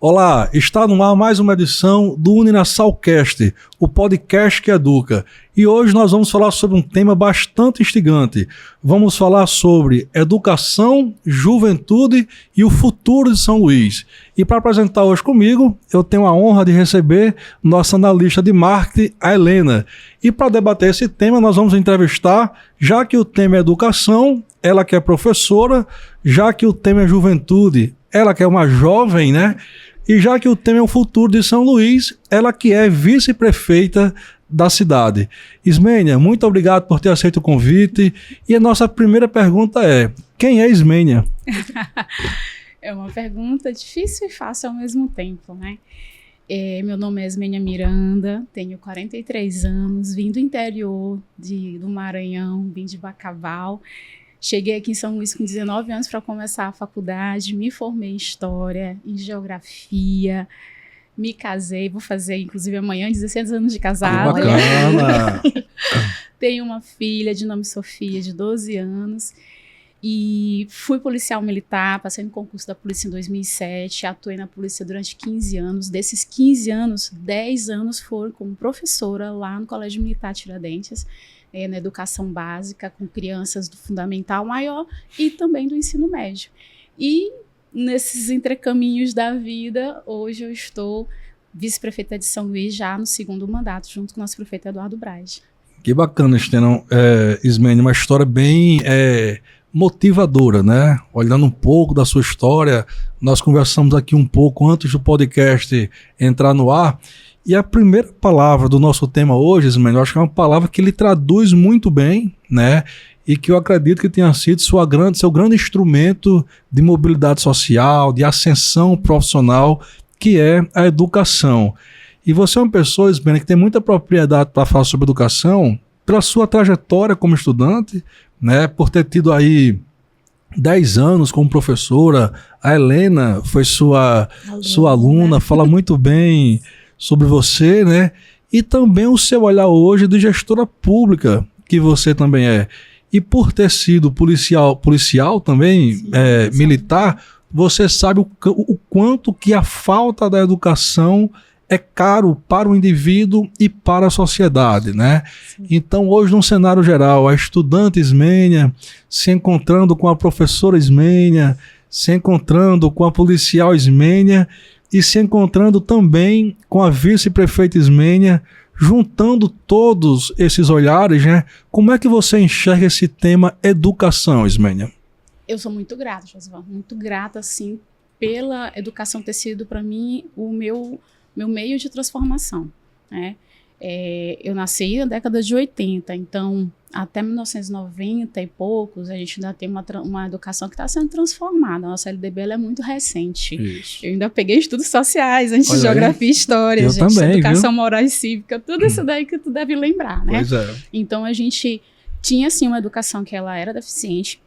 Olá, está no ar mais uma edição do Uninasalcast, o podcast que educa. E hoje nós vamos falar sobre um tema bastante instigante. Vamos falar sobre educação, juventude e o futuro de São Luís. E para apresentar hoje comigo, eu tenho a honra de receber nossa analista de marketing, a Helena. E para debater esse tema, nós vamos entrevistar, já que o tema é educação, ela que é professora, já que o tema é juventude, ela que é uma jovem, né? E já que o tema é o futuro de São Luís, ela que é vice-prefeita da cidade. Ismênia, muito obrigado por ter aceito o convite. E a nossa primeira pergunta é: quem é Ismênia? É uma pergunta difícil e fácil ao mesmo tempo, né? Meu nome é Ismênia Miranda, tenho 43 anos, vim do interior do Maranhão, vim de Bacabal. Cheguei aqui em São Luís com 19 anos para começar a faculdade, me formei em História, em Geografia, me casei, vou fazer inclusive amanhã 16 anos de casada. Bacana! Tenho uma filha de nome Sofia, de 12 anos, e fui policial militar, passei no concurso da polícia em 2007, atuei na polícia durante 15 anos. Desses 15 anos, 10 anos foram como professora lá no Colégio Militar Tiradentes, na educação básica, com crianças do fundamental maior e também do ensino médio. E nesses entrecaminhos da vida, hoje eu estou vice-prefeita de São Luís, já no segundo mandato, junto com o nosso prefeito Eduardo Braz. Que bacana, Ismênia, uma história bem motivadora, né? Olhando um pouco da sua história, nós conversamos aqui um pouco antes do podcast entrar no ar. E a primeira palavra do nosso tema hoje, Ismênia, eu acho que é uma palavra que ele traduz muito bem, né? E que eu acredito que tenha sido seu grande instrumento de mobilidade social, de ascensão profissional, que é a educação. E você é uma pessoa, Ismênia, que tem muita propriedade para falar sobre educação, pela sua trajetória como estudante, né? Por ter tido aí 10 anos como professora. A Helena foi sua aluna, fala muito bem sobre você, né? E também o seu olhar hoje de gestora pública, que você também é. E por ter sido policial também, sim, militar, você sabe o quanto que a falta da educação é caro para o indivíduo e para a sociedade, né? Sim. Então, hoje, num cenário geral, a estudante Ismênia se encontrando com a professora Ismênia, se encontrando com a policial Ismênia, e se encontrando também com a vice-prefeita Ismênia, juntando todos esses olhares, né? Como é que você enxerga esse tema educação, Ismênia? Eu sou muito grata, Josival, muito grata, assim, pela educação ter sido, para mim, o meu meio de transformação, né? Eu nasci na década de 80, então até 1990 e poucos a gente ainda tem uma educação que está sendo transformada. A nossa LDB ela é muito recente. Isso. Eu ainda peguei estudos sociais antes de geografia e história, educação moral e cívica, tudo isso daí que tu deve lembrar, né? Pois é. Então a gente tinha assim uma educação que ela era deficiente.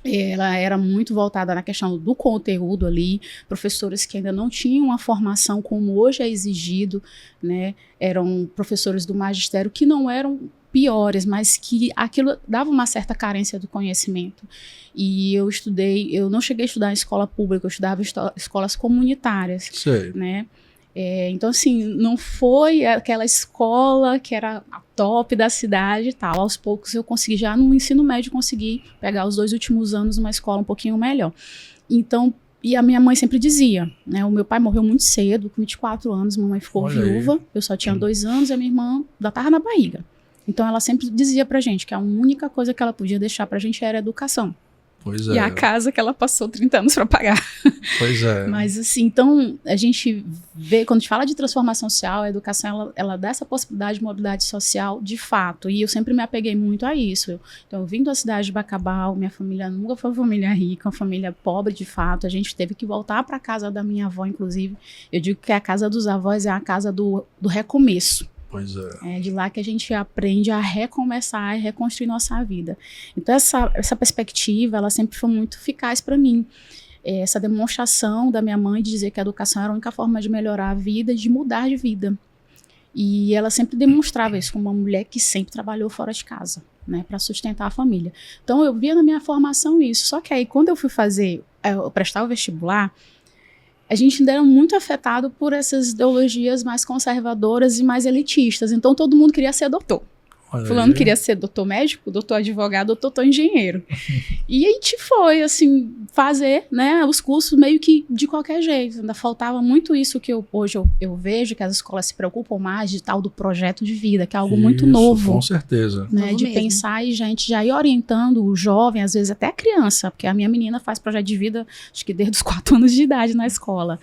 Ela era muito voltada na questão do conteúdo ali, professores que ainda não tinham uma formação como hoje é exigido, né? Eram professores do magistério que não eram piores, mas que aquilo dava uma certa carência do conhecimento. E eu não cheguei a estudar em escola pública, eu estudava em escolas comunitárias, sei, né? Então, assim, não foi aquela escola que era a top da cidade e tal. Aos poucos eu consegui, já no ensino médio, consegui pegar os 2 últimos anos numa escola um pouquinho melhor. Então, e a minha mãe sempre dizia, né? O meu pai morreu muito cedo, com 24 anos, mamãe ficou viúva, eu só tinha 2 anos e a minha irmã ainda estava na barriga. Então, ela sempre dizia pra gente que a única coisa que ela podia deixar pra gente era a educação. Pois é. E a casa que ela passou 30 anos para pagar. Pois é. Mas assim, então a gente vê, quando a gente fala de transformação social, a educação ela dá essa possibilidade de mobilidade social de fato. E eu sempre me apeguei muito a isso. Então eu vim da cidade de Bacabal, minha família nunca foi uma família rica, uma família pobre de fato. A gente teve que voltar para a casa da minha avó, inclusive. Eu digo que a casa dos avós é a casa do recomeço. Pois é. É de lá que a gente aprende a recomeçar e reconstruir nossa vida. Então essa perspectiva, ela sempre foi muito eficaz para mim. Essa demonstração da minha mãe de dizer que a educação era a única forma de melhorar a vida, de mudar de vida. E ela sempre demonstrava isso como uma mulher que sempre trabalhou fora de casa, né, para sustentar a família. Então eu via na minha formação isso. Só que aí quando eu fui prestar o vestibular, a gente ainda era muito afetado por essas ideologias mais conservadoras e mais elitistas. Então, todo mundo queria ser doutor. Fulano queria ser doutor médico, doutor advogado, doutor engenheiro. E a gente foi, assim, fazer, né, os cursos meio que de qualquer jeito. Ainda faltava muito isso que hoje eu vejo, que as escolas se preocupam mais de tal do projeto de vida, que é algo muito novo. Com certeza. Né, de mesmo. Pensar e gente já ir orientando o jovem, às vezes até a criança, porque a minha menina faz projeto de vida, acho que desde os 4 anos de idade na escola.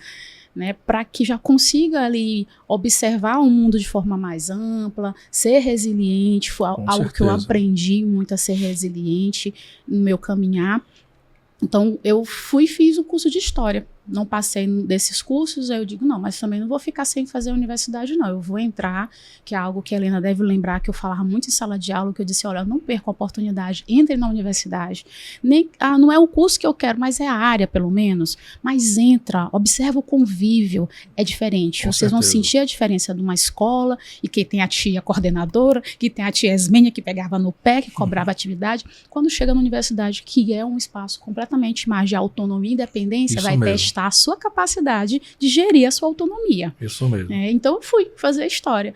Né, para que já consiga ali observar o mundo de forma mais ampla, ser resiliente, foi algo que eu aprendi muito a ser resiliente no meu caminhar. Então, eu fiz o curso de História. Não passei desses cursos, aí eu digo, não, mas também não vou ficar sem fazer a universidade, não. Eu vou entrar, que é algo que a Helena deve lembrar, que eu falava muito em sala de aula, que eu disse, olha, não perca a oportunidade, entre na universidade. Não é o curso que eu quero, mas é a área, pelo menos. Mas entra, observa o convívio, é diferente. Vocês vão sentir a diferença de uma escola, e que tem a tia coordenadora, que tem a tia Esmênia, que pegava no pé, que cobrava atividade. Quando chega na universidade, que é um espaço completamente mais de autonomia e independência, vai testar a sua capacidade de gerir a sua autonomia. Isso mesmo. Então eu fui fazer História.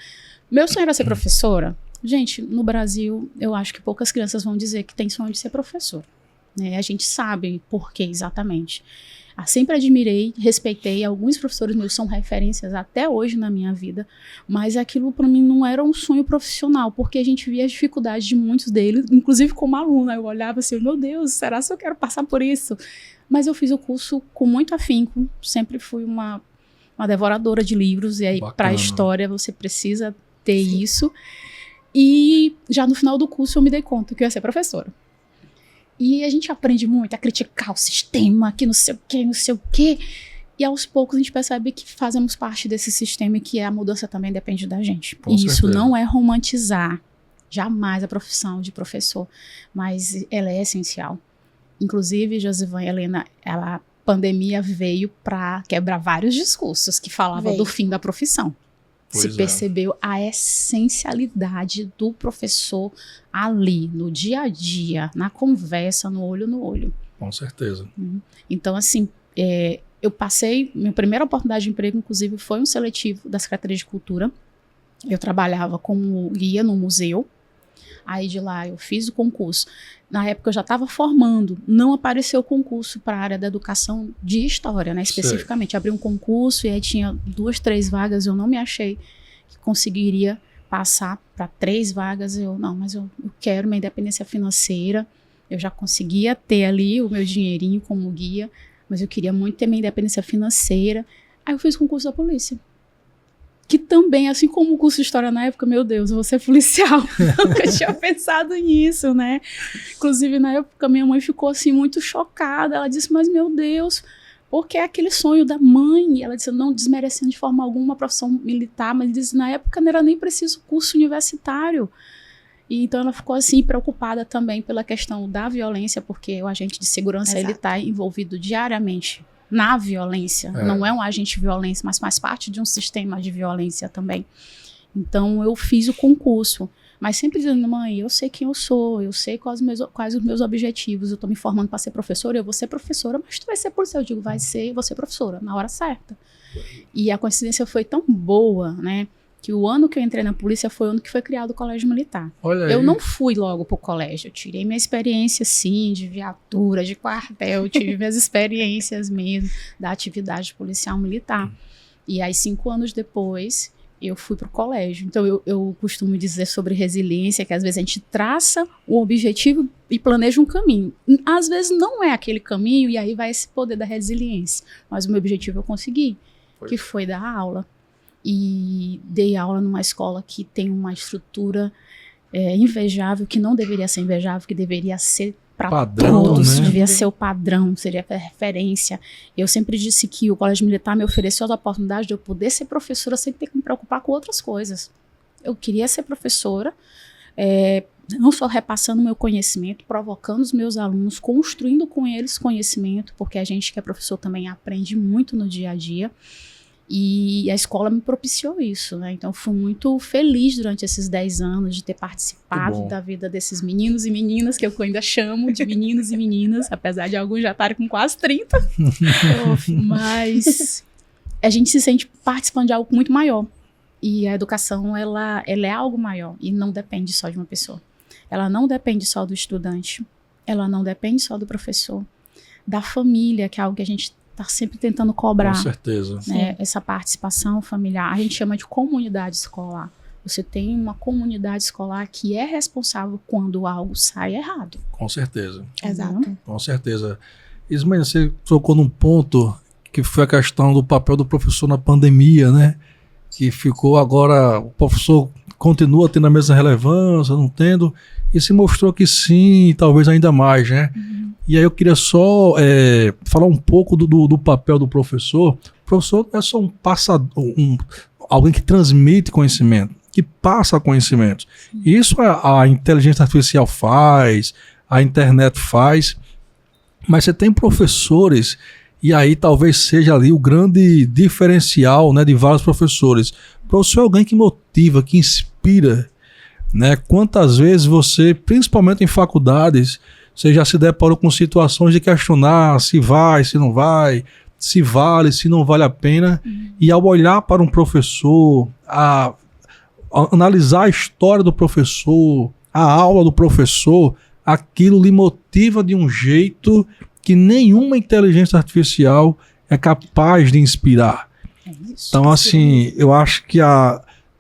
Meu sonho era ser professora. Gente, no Brasil, eu acho que poucas crianças vão dizer que tem sonho de ser professora. A gente sabe por que exatamente. Sempre admirei, respeitei, alguns professores meus são referências até hoje na minha vida, mas aquilo para mim não era um sonho profissional, porque a gente via as dificuldades de muitos deles, inclusive como aluna, eu olhava assim, meu Deus, será que eu quero passar por isso? Mas eu fiz o curso com muito afinco, sempre fui uma devoradora de livros, e aí para a história você precisa ter isso, e já no final do curso eu me dei conta que eu ia ser professora. E a gente aprende muito a criticar o sistema, que não sei o quê, não sei o quê. E aos poucos a gente percebe que fazemos parte desse sistema e que a mudança também depende da gente. E isso não é romantizar jamais a profissão de professor, mas ela é essencial. Inclusive, Josivan e Helena, a pandemia veio para quebrar vários discursos que falavam do fim da profissão. Se percebeu a essencialidade do professor ali, no dia a dia, na conversa, no olho no olho. Com certeza. Então, assim, eu passei, minha primeira oportunidade de emprego, inclusive, foi um seletivo da Secretaria de Cultura. Eu trabalhava como guia no museu. Aí de lá eu fiz o concurso. Na época eu já estava formando, não apareceu concurso para a área da educação de história, né, especificamente. Abri um concurso e aí tinha 2, 3 vagas, eu não me achei que conseguiria passar para 3 vagas. Mas eu quero minha independência financeira, eu já conseguia ter ali o meu dinheirinho como guia, mas eu queria muito ter minha independência financeira. Aí eu fiz o concurso da polícia. Que também, assim como o curso de História na época, meu Deus, eu vou ser policial. Nunca tinha pensado nisso, né? Inclusive, na época, minha mãe ficou, assim, muito chocada. Ela disse, mas, meu Deus, porque é aquele sonho da mãe. Ela disse, não desmerecendo de forma alguma a profissão militar, mas disse, na época não era nem preciso curso universitário. E então ela ficou, assim, preocupada também pela questão da violência, porque o agente de segurança, ele está envolvido diariamente na violência, não é um agente de violência, mas faz parte de um sistema de violência também. Então eu fiz o concurso, mas sempre dizendo, mãe, eu sei quem eu sou, eu sei quais os meus objetivos, eu estou me formando para ser professora, eu vou ser professora, mas tu vai ser policial. Eu digo, vai ser, eu vou ser professora, na hora certa. E a coincidência foi tão boa, né, que o ano que eu entrei na polícia foi o ano que foi criado o Colégio Militar. Eu não fui logo pro colégio, eu tirei minha experiência, sim, de viatura, de quartel, eu tive minhas experiências mesmo da atividade policial militar. E aí, 5 anos depois, eu fui pro colégio. Então, eu costumo dizer sobre resiliência, que às vezes a gente traça um objetivo e planeja um caminho. Às vezes não é aquele caminho, e aí vai esse poder da resiliência. Mas o meu objetivo eu consegui, que foi dar aula. E dei aula numa escola que tem uma estrutura invejável, que não deveria ser invejável, que deveria ser para todos, né? Devia ser o padrão, seria a referência. Eu sempre disse que o Colégio Militar me ofereceu a oportunidade de eu poder ser professora sem ter que me preocupar com outras coisas. Eu queria ser professora, não só repassando meu conhecimento, provocando os meus alunos, construindo com eles conhecimento, porque a gente que é professor também aprende muito no dia a dia. E a escola me propiciou isso, né? Então, eu fui muito feliz durante esses 10 anos de ter participado da vida desses meninos e meninas, que eu ainda chamo de meninos e meninas, apesar de alguns já estarem com quase 30. Mas a gente se sente participando de algo muito maior. E a educação, ela é algo maior e não depende só de uma pessoa. Ela não depende só do estudante, ela não depende só do professor, da família, que é algo que a gente está sempre tentando cobrar. Com certeza. Né, essa participação familiar. A gente chama de comunidade escolar. Você tem uma comunidade escolar que é responsável quando algo sai errado. Com certeza. Exato. Com certeza. Ismael, você tocou num ponto que foi a questão do papel do professor na pandemia, né? Que ficou agora, o professor continua tendo a mesma relevância, não tendo, e se mostrou que sim, talvez ainda mais, né? E aí eu queria só falar um pouco do papel do professor. O professor é só alguém que transmite conhecimento, que passa conhecimento. Isso a inteligência artificial faz, a internet faz, mas você tem professores, e aí talvez seja ali o grande diferencial, né, de vários professores. O professor é alguém que motiva, que inspira, né? Quantas vezes você, principalmente em faculdades, você já se deparou com situações de questionar se vai, se não vai, se vale, se não vale a pena. E ao olhar para um professor, a analisar a história do professor, a aula do professor, aquilo lhe motiva de um jeito que nenhuma inteligência artificial é capaz de inspirar. Então, assim, eu acho que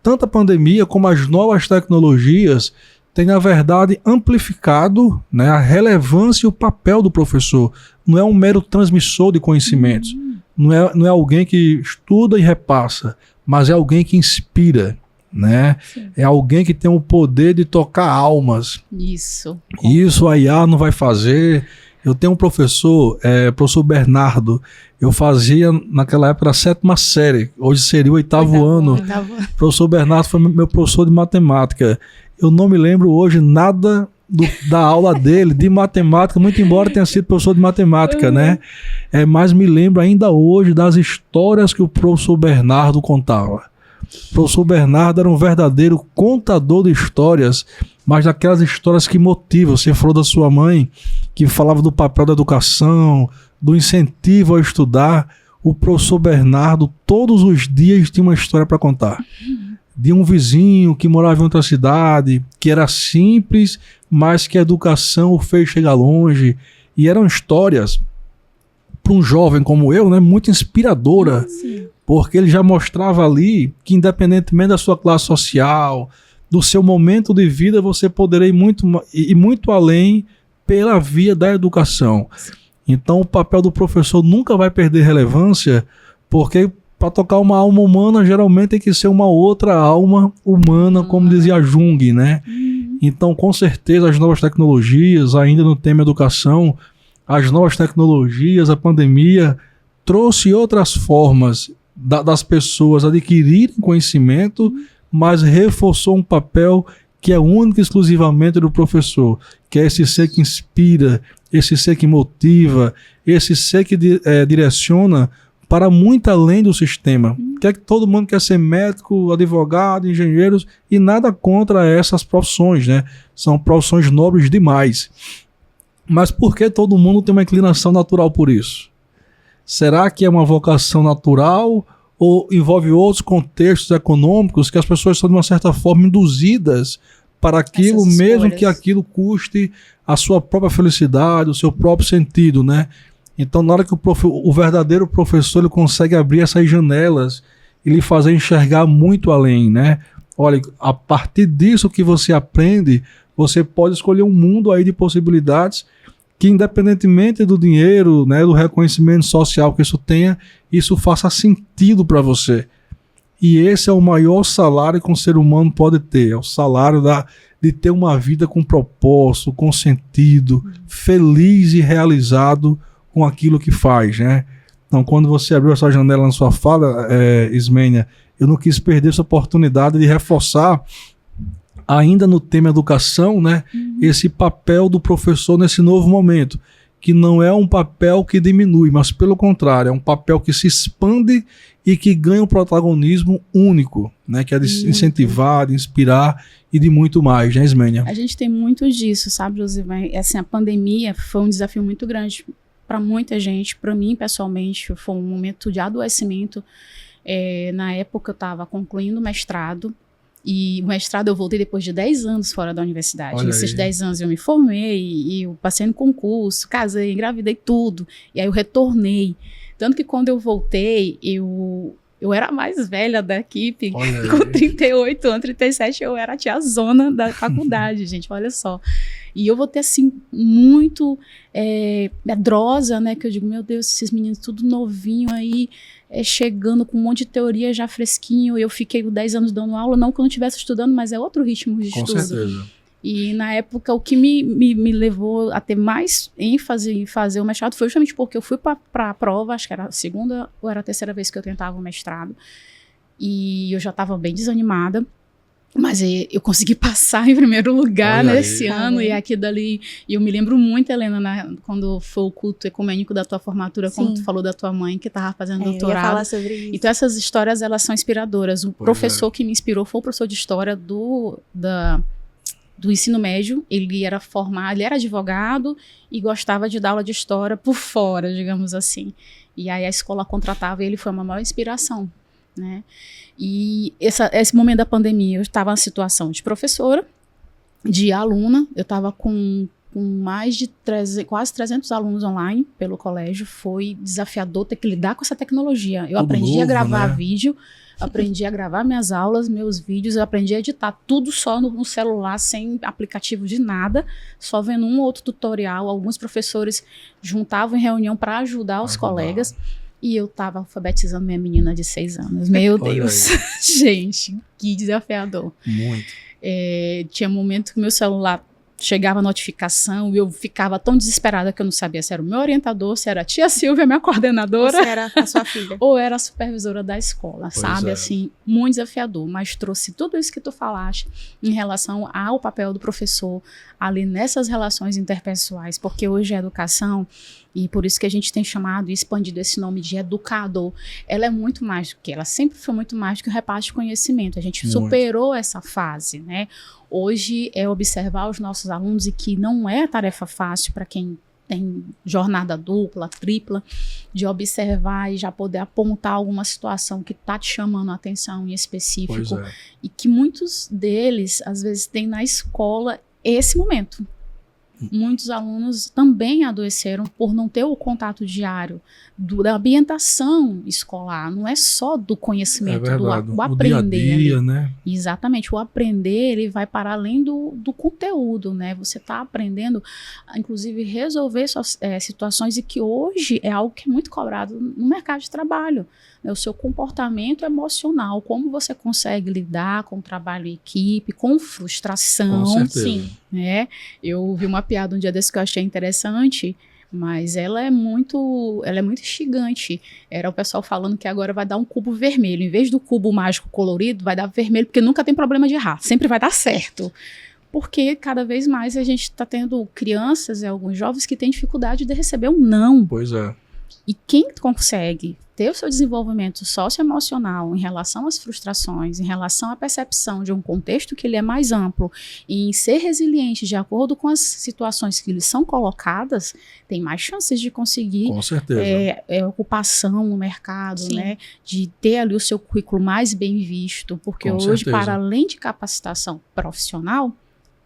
tanto a pandemia como as novas tecnologias tem, na verdade, amplificado, né, a relevância e o papel do professor. Não é um mero transmissor de conhecimentos. Não é alguém que estuda e repassa, mas é alguém que inspira, né? É alguém que tem o poder de tocar almas. Isso a IA não vai fazer. Eu tenho um professor, professor Bernardo. Eu fazia, naquela época, a 7ª série. Hoje seria o 8º ano. O professor Bernardo foi meu professor de matemática. Eu não me lembro hoje nada da aula dele, de matemática, muito embora tenha sido professor de matemática, né? Mas me lembro ainda hoje das histórias que o professor Bernardo contava. O professor Bernardo era um verdadeiro contador de histórias, mas daquelas histórias que motivam. Você falou da sua mãe, que falava do papel da educação, do incentivo a estudar. O professor Bernardo, todos os dias, tinha uma história para contar. De um vizinho que morava em outra cidade, que era simples, mas que a educação o fez chegar longe. E eram histórias, para um jovem como eu, né, muito inspiradora, porque ele já mostrava ali que, independentemente da sua classe social, do seu momento de vida, você poderia ir muito além pela via da educação. Então, o papel do professor nunca vai perder relevância, porque para tocar uma alma humana, geralmente tem que ser uma outra alma humana, como dizia Jung, né? Então, com certeza, as novas tecnologias, ainda no tema educação, as novas tecnologias, a pandemia, trouxe outras formas das pessoas adquirirem conhecimento, mas reforçou um papel que é único e exclusivamente do professor, que é esse ser que inspira, esse ser que motiva, esse ser que direciona para muito além do sistema. Que todo mundo quer ser médico, advogado, engenheiros, e nada contra essas profissões, né? São profissões nobres demais. Mas por que todo mundo tem uma inclinação natural por isso? Será que é uma vocação natural ou envolve outros contextos econômicos que as pessoas são, de uma certa forma, induzidas para aquilo, mesmo que aquilo custe a sua própria felicidade, o seu próprio sentido, né? Então, na hora que o verdadeiro professor ele consegue abrir essas janelas e lhe fazer enxergar muito além, né? Olha, a partir disso que você aprende, você pode escolher um mundo aí de possibilidades que, independentemente do dinheiro, né, do reconhecimento social que isso tenha, isso faça sentido para você. E esse é o maior salário que um ser humano pode ter, é o salário de ter uma vida com propósito, com sentido, feliz e realizado com aquilo que faz, né? Então, quando você abriu essa janela na sua fala, Ismênia, eu não quis perder essa oportunidade de reforçar, ainda no tema educação, né, esse papel do professor nesse novo momento, que não é um papel que diminui, mas pelo contrário, é um papel que se expande e que ganha um protagonismo único, né? Que é de incentivar, de inspirar e de muito mais, né, Ismênia? A gente tem muito disso, sabe, Josivan? Assim, a pandemia foi um desafio muito grande para muita gente, para mim pessoalmente, foi um momento de adoecimento. Na época eu estava concluindo o mestrado, e o mestrado eu voltei depois de 10 anos fora da universidade. Nesses 10 anos eu me formei, e eu passei no concurso, casei, engravidei, tudo. E aí eu retornei. Tanto que quando eu voltei, eu era a mais velha da equipe, com 38 anos, 37, eu era a tiazona da faculdade, gente, olha só. E eu voltei, assim, muito medrosa, né, que eu digo, meu Deus, esses meninos tudo novinho aí, chegando com um monte de teoria já fresquinho. Eu fiquei 10 anos dando aula, não que eu não estivesse estudando, mas é outro ritmo de estudo. Com certeza. E na época o que me levou a ter mais ênfase em fazer o mestrado foi justamente porque eu fui para a prova, acho que era a segunda ou era a terceira vez que eu tentava o mestrado, e eu já estava bem desanimada, mas eu consegui passar em primeiro lugar nesse ano, e aqui dali, e eu me lembro muito, Helena, quando foi o culto ecumênico da tua formatura, como tu falou da tua mãe que estava fazendo doutorado. Eu ia falar sobre isso. Então essas histórias, elas são inspiradoras. O professor que me inspirou foi o professor de história do ensino médio. Ele era formado, ele era advogado e gostava de dar aula de história por fora, digamos assim. E aí a escola contratava ele, foi uma maior inspiração, né? E esse momento da pandemia, eu estava na situação de professora, de aluna, eu estava com mais de quase 300 alunos online pelo colégio. Foi desafiador ter que lidar com essa tecnologia. Eu aprendi a gravar vídeo, aprendi a gravar minhas aulas, meus vídeos, eu aprendi a editar tudo só no celular, sem aplicativo de nada, só vendo um ou outro tutorial. Alguns professores juntavam em reunião para ajudar os colegas, e eu estava alfabetizando minha menina de 6 anos. Meu Deus, gente, que desafiador. Muito. Tinha momento que meu celular chegava a notificação e eu ficava tão desesperada que eu não sabia se era o meu orientador, se era a tia Silvia, minha coordenadora, ou se era a sua filha, ou era a supervisora da escola, sabe? Assim, muito desafiador, mas trouxe tudo isso que tu falaste em relação ao papel do professor ali nessas relações interpessoais, porque hoje a educação, e por isso que a gente tem chamado e expandido esse nome de educador, ela é muito mais do que, ela sempre foi muito mais do que o repasse de conhecimento. A gente superou essa fase, né? Hoje é observar os nossos alunos, e que não é tarefa fácil para quem tem jornada dupla, tripla, de observar e já poder apontar alguma situação que está te chamando a atenção em específico, e que muitos deles, às vezes, têm na escola esse momento. Muitos alunos também adoeceram por não ter o contato diário da ambientação escolar. Não é só do conhecimento, do aprender. Dia a dia, né? Exatamente. O aprender, ele vai para além do conteúdo, né? Você está aprendendo, inclusive, resolver suas situações, e que hoje é algo que é muito cobrado no mercado de trabalho. O seu comportamento emocional, como você consegue lidar com o trabalho em equipe, com frustração. Com certeza. Sim, né? Eu vi uma piada um dia desse que eu achei interessante, mas ela é muito instigante. Era o pessoal falando que agora vai dar um cubo vermelho. Em vez do cubo mágico colorido, vai dar vermelho, porque nunca tem problema de errar. Sempre vai dar certo. Porque cada vez mais a gente está tendo crianças e alguns jovens que têm dificuldade de receber um não. Pois é. E quem consegue ter o seu desenvolvimento socioemocional em relação às frustrações, em relação à percepção de um contexto que ele é mais amplo, e em ser resiliente de acordo com as situações que lhes são colocadas, tem mais chances de conseguir ocupação no mercado, né? De ter ali o seu currículo mais bem visto, porque hoje, para além de capacitação profissional,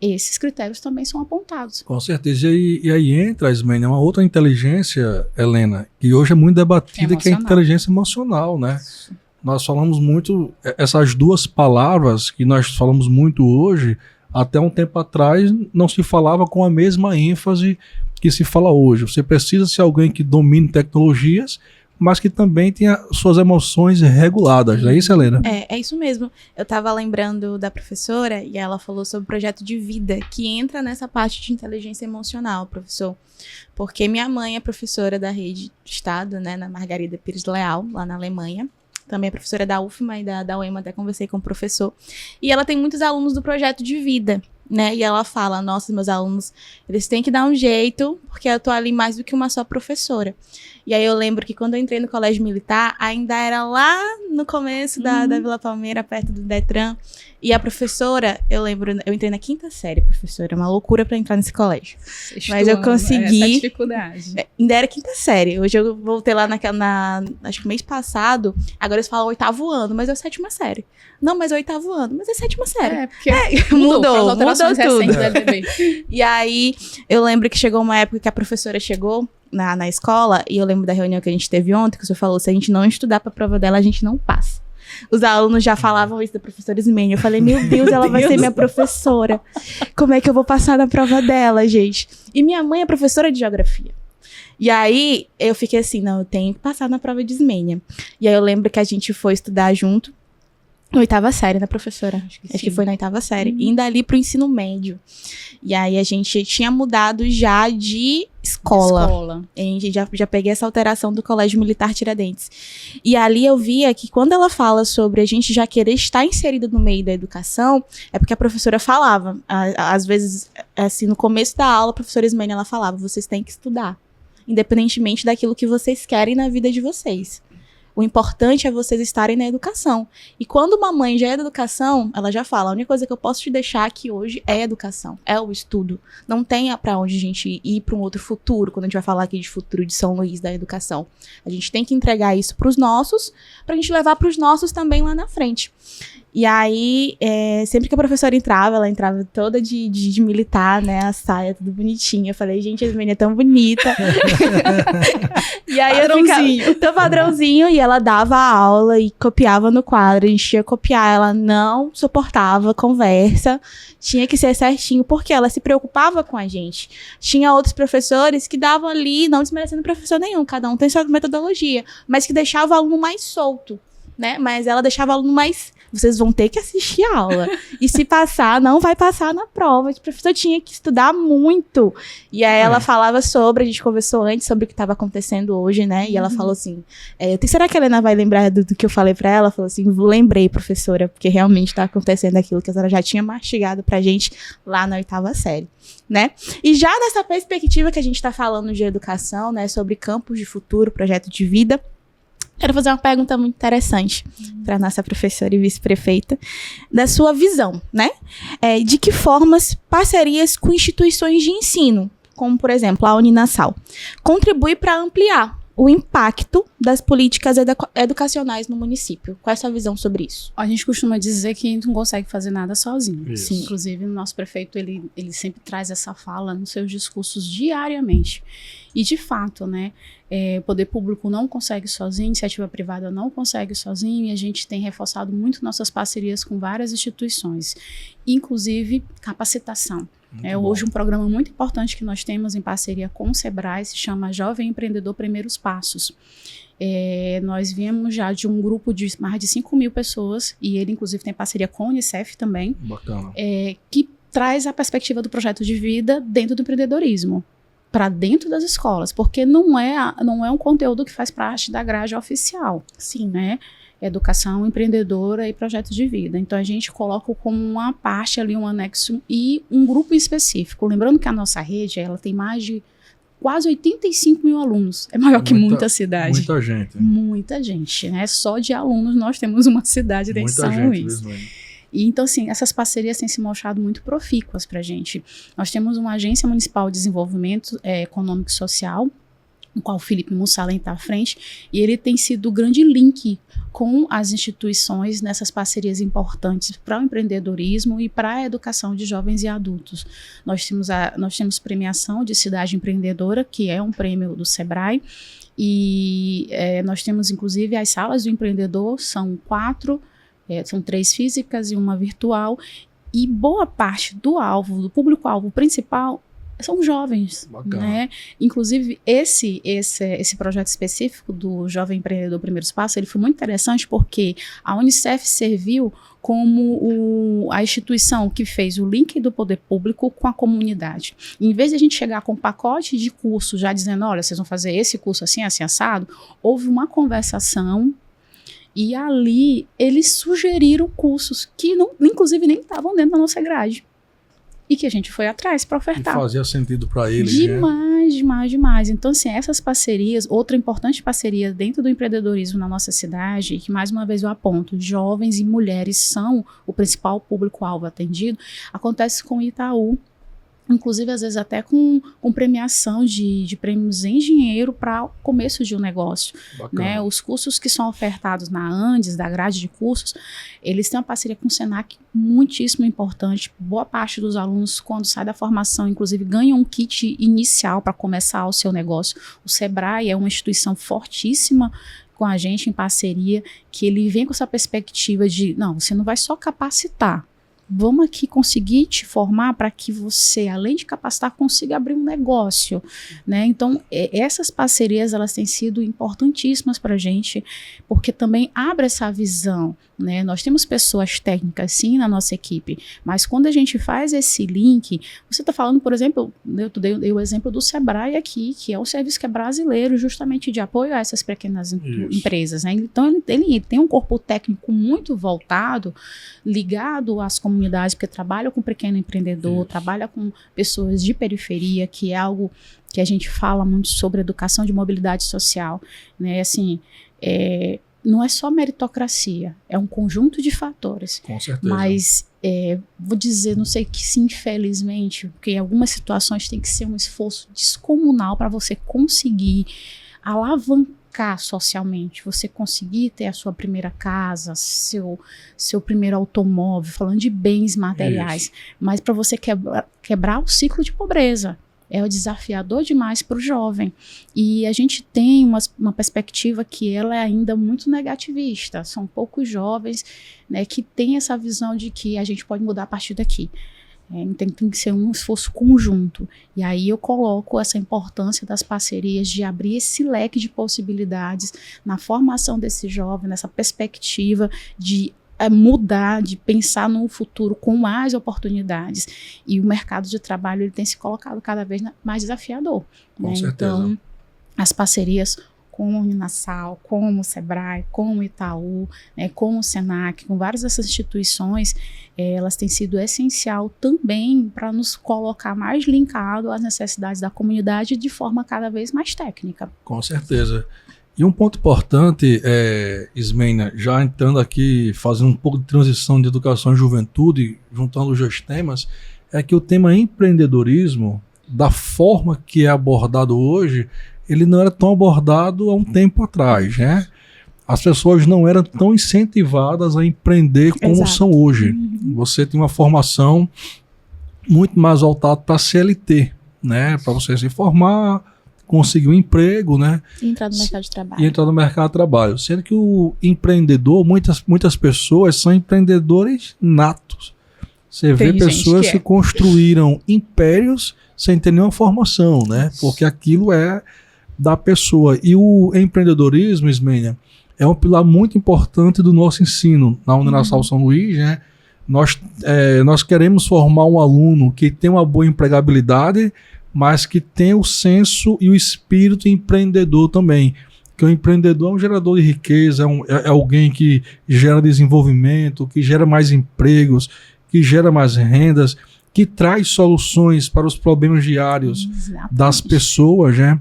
esses critérios também são apontados. Com certeza. E aí entra, Ismênia, uma outra inteligência, Helena, que hoje é muito debatida, que é a inteligência emocional, né? Isso. Nós falamos muito, essas duas palavras que nós falamos muito hoje, até um tempo atrás não se falava com a mesma ênfase que se fala hoje. Você precisa ser alguém que domine tecnologias, mas que também tenha suas emoções reguladas, não é isso, Helena? É isso mesmo. Eu estava lembrando da professora, e ela falou sobre o projeto de vida, que entra nessa parte de inteligência emocional, professor. Porque minha mãe é professora da rede do Estado, né, na Margarida Pires Leal, lá na Alemanha. Também é professora da UFMA e da UEMA, até conversei com o professor. E ela tem muitos alunos do projeto de vida. né? E ela fala, nossa, meus alunos, eles têm que dar um jeito, porque eu tô ali mais do que uma só professora. E aí eu lembro que quando eu entrei no colégio militar, ainda era lá no começo da Vila Palmeira, perto do Detran. E a professora, eu lembro, eu entrei na 5ª série, professora, uma loucura pra entrar nesse colégio. Mas eu consegui. Essa dificuldade. Ainda era 5ª série. Hoje eu voltei lá acho que mês passado, agora eles falam 8º ano, mas é a 7ª série. Não, mas é 8º ano, mas é 7ª série. Porque mudou tudo. Da LDB. E aí, eu lembro que chegou uma época que a professora chegou na escola, e eu lembro da reunião que a gente teve ontem, que o senhor falou, se a gente não estudar pra prova dela, a gente não passa. Os alunos já falavam isso da professora Ismênia. Eu falei, meu Deus, ela vai ser minha professora. Como é que eu vou passar na prova dela, gente? E minha mãe é professora de geografia. E aí, eu fiquei assim, não, eu tenho que passar na prova de Ismênia. E aí, eu lembro que a gente foi estudar junto. Na 8ª série, né, professora? Acho que foi na 8ª série. Indo ali pro ensino médio. E aí, a gente tinha mudado já de escola. A gente já peguei essa alteração do Colégio Militar Tiradentes. E ali eu via que quando ela fala sobre a gente já querer estar inserida no meio da educação, é porque a professora falava. Às vezes, assim, no começo da aula, a professora Ismênia, ela falava, vocês têm que estudar. Independentemente daquilo que vocês querem na vida de vocês. O importante é vocês estarem na educação. E quando uma mãe já é da educação, ela já fala, a única coisa que eu posso te deixar aqui hoje é a educação, é o estudo. Não tem pra onde a gente ir para um outro futuro, quando a gente vai falar aqui de futuro de São Luís da educação. A gente tem que entregar isso pros nossos, pra gente levar pros nossos também lá na frente. E aí, sempre que a professora entrava, ela entrava toda de militar, né? A saia, tudo bonitinha. Eu falei, gente, essa menina é tão bonita. E aí padrãozinho. Eu ficava padrãozinho, e ela dava a aula e copiava no quadro. A gente ia copiar, ela não suportava conversa, tinha que ser certinho, porque ela se preocupava com a gente. Tinha outros professores que davam ali, não desmerecendo professor nenhum, cada um tem sua metodologia, mas que deixava o aluno mais solto, né? Mas ela deixava o aluno mais... Vocês vão ter que assistir a aula. E se passar, não vai passar na prova. O professor tinha que estudar muito. E aí ela falava sobre, a gente conversou antes sobre o que estava acontecendo hoje, né? E ela falou assim, será que a Helena vai lembrar do que eu falei pra ela? Ela falou assim, lembrei, professora, porque realmente tá acontecendo aquilo que a senhora já tinha mastigado pra gente lá na 8ª série, né? E já nessa perspectiva que a gente tá falando de educação, né? Sobre campos de futuro, projeto de vida, quero fazer uma pergunta muito interessante para nossa professora e vice-prefeita, da sua visão, né? De que formas parcerias com instituições de ensino, como, por exemplo, a Uninasal, contribui para ampliar o impacto das políticas educacionais no município? Qual é a sua visão sobre isso? A gente costuma dizer que a gente não consegue fazer nada sozinho. Isso. Sim, inclusive, o nosso prefeito, ele sempre traz essa fala nos seus discursos diariamente. E, de fato, né, o poder público não consegue sozinho, a iniciativa privada não consegue sozinho, e a gente tem reforçado muito nossas parcerias com várias instituições, inclusive capacitação. Hoje um programa muito importante que nós temos em parceria com o Sebrae se chama Jovem Empreendedor Primeiros Passos. Nós viemos já de um grupo de mais de 5.000 pessoas, e ele inclusive tem parceria com a Unicef também, que traz a perspectiva do projeto de vida dentro do empreendedorismo, para dentro das escolas, porque não é um conteúdo que faz parte da grade oficial. Sim, né? Educação empreendedora e projeto de vida. Então, a gente coloca como uma parte ali, um anexo e um grupo específico. Lembrando que a nossa rede, ela tem mais de quase 85.000 alunos. É maior que muita cidade. Muita gente. Muita gente, né? Só de alunos nós temos uma cidade dentro de São Luís. E, então, assim, essas parcerias têm se mostrado muito profícuas para a gente. Nós temos uma Agência Municipal de Desenvolvimento Econômico e Social, no qual o Felipe Mussalem está à frente, e ele tem sido o grande link com as instituições nessas parcerias importantes para o empreendedorismo e para a educação de jovens e adultos. Nós temos premiação de Cidade Empreendedora, que é um prêmio do Sebrae, e nós temos, inclusive, as salas do empreendedor, são 4, são 3 físicas e 1 virtual, e boa parte do público-alvo principal são jovens, né? Inclusive, esse projeto específico do Jovem Empreendedor Primeiros Passos, ele foi muito interessante porque a Unicef serviu como a instituição que fez o link do poder público com a comunidade. Em vez de a gente chegar com um pacote de curso já dizendo, olha, vocês vão fazer esse curso assim, assim, assado, houve uma conversação. E ali, eles sugeriram cursos que, inclusive, nem estavam dentro da nossa grade. e que a gente foi atrás para ofertar. E fazia sentido para eles, demais, demais, demais. Então, assim, essas parcerias, outra importante parceria dentro do empreendedorismo na nossa cidade, que mais uma vez eu aponto, jovens e mulheres são o principal público-alvo atendido, acontece com o Itaú, inclusive às vezes até com premiação de prêmios em dinheiro para o começo de um negócio, né? Os cursos que são ofertados na Andes, da grade de cursos, eles têm uma parceria com o Senac muitíssimo importante. Boa parte dos alunos, quando sai da formação, inclusive ganham um kit inicial para começar o seu negócio. O Sebrae é uma instituição fortíssima com a gente em parceria, que ele vem com essa perspectiva de, não, você não vai só capacitar, vamos aqui conseguir te formar para que você, além de capacitar, consiga abrir um negócio, né? Então, essas parcerias, elas têm sido importantíssimas para a gente, porque também abre essa visão, né? Nós temos pessoas técnicas, sim, na nossa equipe, mas quando a gente faz esse link, você está falando, por exemplo, eu dei o exemplo do Sebrae aqui, que é um serviço que é brasileiro, justamente de apoio a essas pequenas empresas, né? Então, ele tem um corpo técnico muito voltado, ligado às comunidades, porque trabalha com pequeno empreendedor, trabalha com pessoas de periferia, que é algo que a gente fala muito sobre educação de mobilidade social, né? Assim, não é só meritocracia, é um conjunto de fatores. Com certeza. Mas, vou dizer, não sei que se infelizmente, porque em algumas situações tem que ser um esforço descomunal para você conseguir alavancar socialmente, você conseguir ter a sua primeira casa, seu primeiro automóvel, falando de bens materiais, mas para você quebrar o ciclo de pobreza. É desafiador demais para o jovem. E a gente tem uma perspectiva que ela é ainda muito negativista. São poucos jovens, né, que têm essa visão de que a gente pode mudar a partir daqui. Tem que ser um esforço conjunto. E aí eu coloco essa importância das parcerias, de abrir esse leque de possibilidades na formação desse jovem, nessa perspectiva de mudar, de pensar no futuro com mais oportunidades. E o mercado de trabalho ele tem se colocado cada vez mais desafiador. Com certeza. Então, as parcerias com o Uninasal, com o Sebrae, com o Itaú, né, com o Senac, com várias dessas instituições, elas têm sido essencial também para nos colocar mais linkado às necessidades da comunidade de forma cada vez mais técnica. Com certeza. E um ponto importante, Ismênia, já entrando aqui, fazendo um pouco de transição de educação e juventude, juntando os dois temas, é que o tema empreendedorismo, da forma que é abordado hoje, ele não era tão abordado há um tempo atrás, né? As pessoas não eram tão incentivadas a empreender como são hoje. Você tem uma formação muito mais voltada para a CLT, né? Para você se formar, conseguir um emprego, né? E entrar no mercado de trabalho. E entrar no mercado de trabalho. Sendo que o empreendedor, muitas pessoas são empreendedores natos. Você vê pessoas que construíram impérios sem ter nenhuma formação, né? Porque aquilo é da pessoa. E o empreendedorismo, Ismênia, é um pilar muito importante do nosso ensino na Uninasal São Luís, né? Nós queremos formar um aluno que tem uma boa empregabilidade, mas que tem o senso e o espírito empreendedor também. Porque o empreendedor é um gerador de riqueza, é alguém que gera desenvolvimento, que gera mais empregos, que gera mais rendas, que traz soluções para os problemas diários das pessoas, né?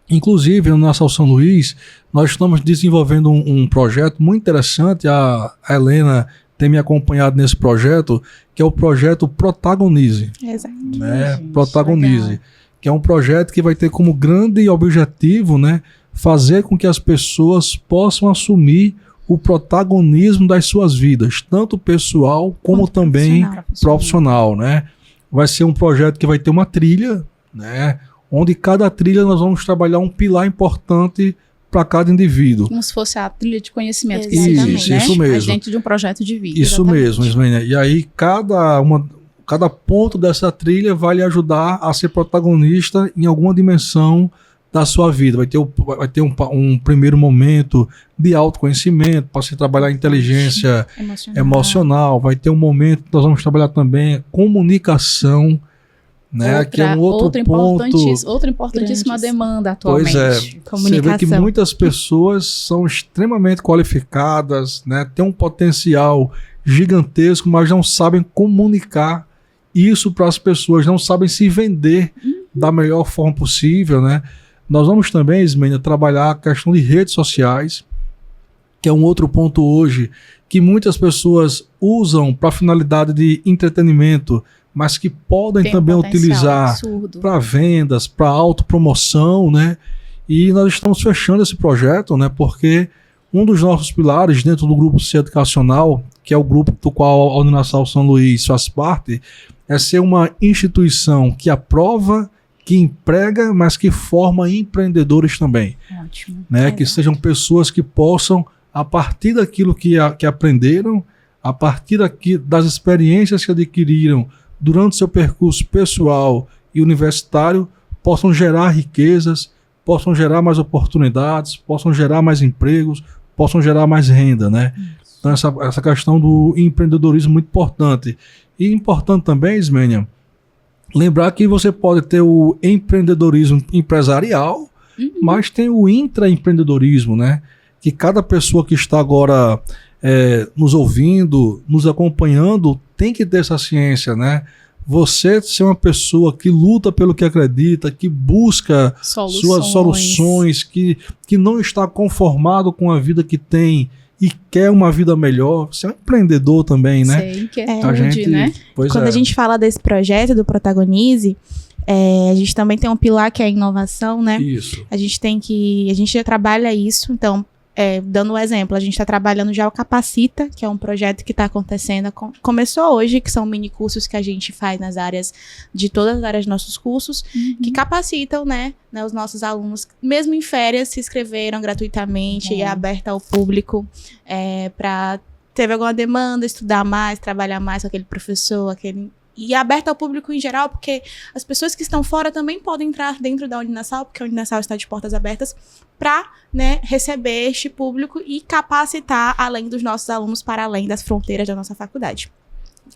Inclusive, no Uninasal São Luís, nós estamos desenvolvendo um projeto muito interessante. A Helena tem me acompanhado nesse projeto, que é o projeto Protagonize. Exato. Né? Protagonize. Legal. Que é um projeto que vai ter como grande objetivo, né, fazer com que as pessoas possam assumir o protagonismo das suas vidas, tanto pessoal como também profissional, né? Vai ser um projeto que vai ter uma trilha, né, onde cada trilha nós vamos trabalhar um pilar importante para cada indivíduo. Como se fosse a trilha de conhecimento. Isso, né? Isso mesmo. Mas dentro de um projeto de vida. Isso mesmo, Ismênia. E aí cada ponto dessa trilha vai lhe ajudar a ser protagonista em alguma dimensão da sua vida. Vai ter um primeiro momento de autoconhecimento, para se trabalhar a inteligência emocional. Vai ter um momento que nós vamos trabalhar também comunicação, né? Que é um outro ponto. Outra importantíssima demanda atualmente. Pois é, você vê que muitas pessoas são extremamente qualificadas, né? Têm um potencial gigantesco, mas não sabem comunicar isso para as pessoas, não sabem se vender da melhor forma possível, né? Nós vamos também, Ismênia, trabalhar a questão de redes sociais, que é um outro ponto hoje que muitas pessoas usam para finalidade de entretenimento, mas que podem Tem também um potencial utilizar absurdo. para vendas, para autopromoção, né? E nós estamos fechando esse projeto, né? Porque um dos nossos pilares dentro do grupo Ser Educacional, que é o grupo do qual a Uninasal São Luís faz parte, é ser uma instituição que aprova, que emprega, mas que forma empreendedores também. Ótimo. Né? Que sejam pessoas que possam, a partir daquilo que aprenderam, a partir das experiências que adquiriram durante seu percurso pessoal e universitário, possam gerar riquezas, possam gerar mais oportunidades, possam gerar mais empregos, possam gerar mais renda, né? Então essa questão do empreendedorismo é muito importante. E importante também, Ismênia, lembrar que você pode ter o empreendedorismo empresarial, mas tem o intraempreendedorismo, né? Que cada pessoa que está agora nos ouvindo, nos acompanhando, tem que ter essa ciência, né? Você ser uma pessoa que luta pelo que acredita, que busca suas soluções, que não está conformado com a vida que tem e quer uma vida melhor. Você é um empreendedor também, né? Sei, inquietude, né? Quando a gente fala desse projeto do Protagonize, a gente também tem um pilar que é a inovação, né? Isso. A gente já trabalha isso, então, dando um exemplo, a gente está trabalhando já o Capacita, que é um projeto que está acontecendo, começou hoje, que são mini cursos que a gente faz nas áreas, de todas as áreas dos nossos cursos, que capacitam, né, os nossos alunos, mesmo em férias, se inscreveram gratuitamente e é aberto ao público para teve alguma demanda, estudar mais, trabalhar mais com aquele professor, e é aberto ao público em geral, porque as pessoas que estão fora também podem entrar dentro da Uninasal, porque a Uninasal está de portas abertas para, né, receber este público e capacitar além dos nossos alunos para além das fronteiras da nossa faculdade.